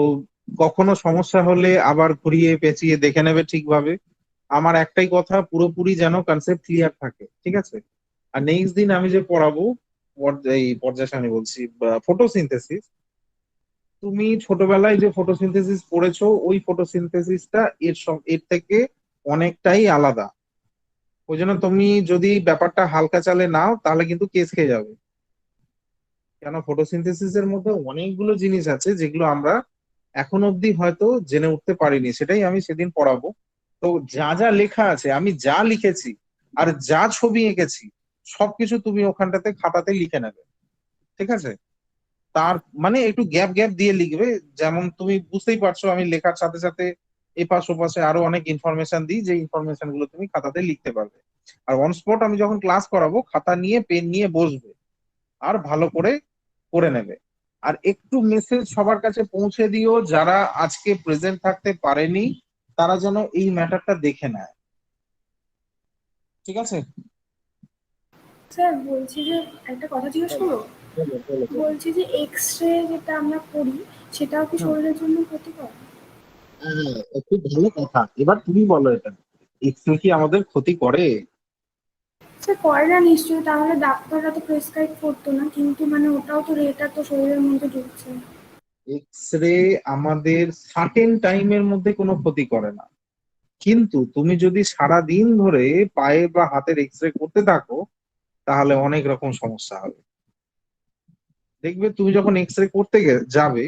কখনো সমস্যা হলে আবার ঘুরিয়ে পেঁচিয়ে দেখে নেবে ঠিকভাবে। আমার একটাই কথা, পুরোপুরি যেন কনসেপ্ট ক্লিয়ার থাকে, ঠিক আছে? আর নেক্সট দিন আমি যে পড়াবো এই পর্যায় সারণী বলছি, ফটোসিনথেসিস, তুমি ছোটবেলায় যে ফটোসিনথেসিস পড়েছো ওই ফটোসিনথেসিসটা এর থেকে অনেকটাই আলাদা। ওই জন্য তুমি যদি ব্যাপারটা হালকা চালে নাও তাহলে কিন্তু কেস খেয়ে যাবে। কেন, ফটোসিনথেসিস এর মধ্যে অনেকগুলো জিনিস আছে যেগুলো আমরা এখন অবধি হয়তো জেনে উঠতে পারিনি, সেটাই আমি সেদিন পড়াবো। তো যা যা লেখা আছে, আমি যা লিখেছি আর যা ছবি এঁকেছি সবকিছু তুমি ওখানটাতে খাতাতে লিখে নেবে, ঠিক আছে? তার মানে একটু গ্যাপ গ্যাপ দিয়ে লিখবে, যেমন তুমি বুঝতেই পারছো আমি লেখার সাথে সাথে এপাশ ওপাশে আরো অনেক ইনফরমেশন দিই, যে ইনফরমেশন গুলো তুমি খাতাতে লিখতে পারবে। আর অন স্পট আমি যখন ক্লাস করাবো খাতা নিয়ে পেন নিয়ে বসবে আর ভালো করে করে নেবে। আর একটু মেসেজ সবার কাছে পৌঁছে দিও, যারা আজকে প্রেজেন্ট থাকতে পারেনি তারা যেন এই ম্যাটারটা দেখে নেয়, ঠিক আছে? স্যার বলছি যে একটা কথা জিজ্ঞেস করবো? বলছি যে এক্স রে যেটা আমরা করি সেটাও কি শরীরের জন্য ক্ষতিকর? খুব ভালো কথা। এবার তুমি বলো, এটা এক্স রে কি আমাদের ক্ষতি করে? স্যার করে না নিশ্চয়ই, তাহলে ডাক্তাররা তো প্রেসক্রাইব করতো না, কিন্তু মানে ওটাও তো রেটা তো শরীরের মধ্যে ঢুকছে। এক্স রে আমাদের সার্টেন টাইমের মধ্যে কোনো ক্ষতি করে না, কিন্তু তুমি যদি সারা দিন ধরে পায়ে বা হাতের এক্স রে করতে থাকো তাহলে অনেক রকম সমস্যা হবে। দেখবে তুমি যখন এক্স রে করতে যাবে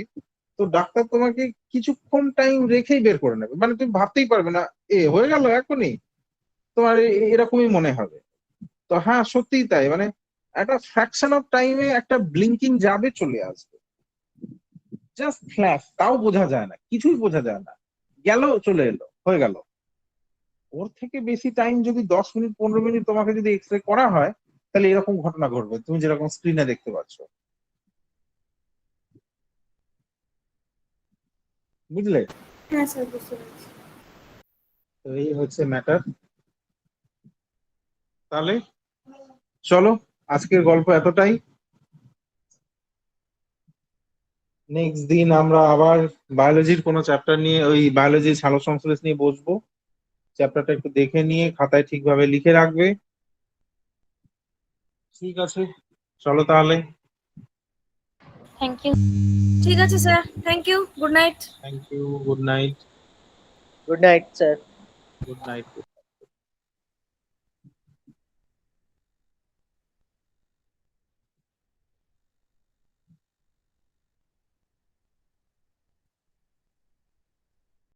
তো ডাক্তার তোমাকে কিছুক্ষণ টাইম রেখেই বের করে নেবে, মানে তুমি ভাবতেই পারবে না হয়ে গেল এখনই, তোমার এরকমই মনে হবে। তো হ্যাঁ, সত্যিই তাই, মানে একটা ফ্র্যাকশন অফ টাইমে একটা ব্লিঙ্কিং যাবে, চলে আসবে, জাস্ট ফ্ল্যাশ, তাও বোঝা যায় না, কিছুই বোঝা যায় না, গেল চলে এলো হয়ে গেল। ওর থেকে বেশি টাইম যদি 10 মিনিট 15 মিনিট তোমাকে যদি এক্স রে করা হয় তাহলে এরকম ঘটনা ঘটবে, তুমি যেরকম স্ক্রিনে দেখতে পাচ্ছ, বুঝলে? হ্যাঁ স্যার, বুঝতে পারছি। তো এই হচ্ছে ম্যাটার। তাহলে চলো, আজকের গল্প এতটাই। নেক্সট দিন আমরা আবার বায়োলজির কোনো চ্যাপ্টার নিয়ে, ওই বায়োলজির সালোকসংশ্লেষ নিয়ে বসবো। চ্যাপ্টারটা একটু দেখে নিয়ে খাতায় ঠিকভাবে লিখে রাখবে, ঠিক আছে? চলো তাহলে, থ্যাংক ইউ। ঠিক আছে sir, thank you, good night. Thank you, good night. Good night sir. Good night.